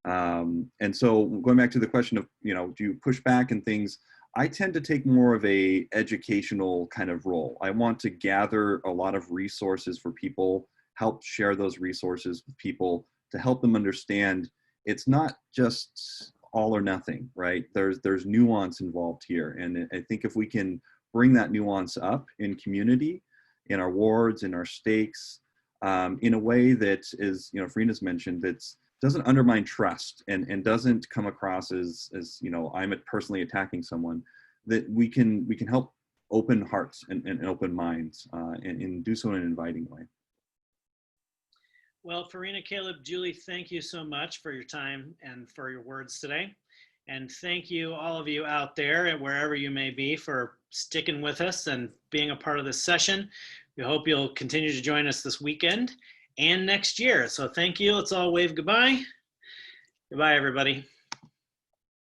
And so going back to the question of, do you push back and things, I tend to take more of a educational kind of role. I want to gather a lot of resources for people, help share those resources with people to help them understand it's not just all or nothing, right? There's nuance involved here. And I think if we can bring that nuance up in community, in our wards, in our stakes, in a way that is, Farina's mentioned, that doesn't undermine trust and doesn't come across as I'm personally attacking someone, that we can help open hearts and open minds and do so in an inviting way. Well, Farina, Caleb, Julie, thank you so much for your time and for your words today. And thank you, all of you out there and wherever you may be, for sticking with us and being a part of this session. We hope you'll continue to join us this weekend and next year. So thank you. Let's all wave goodbye. Goodbye, everybody.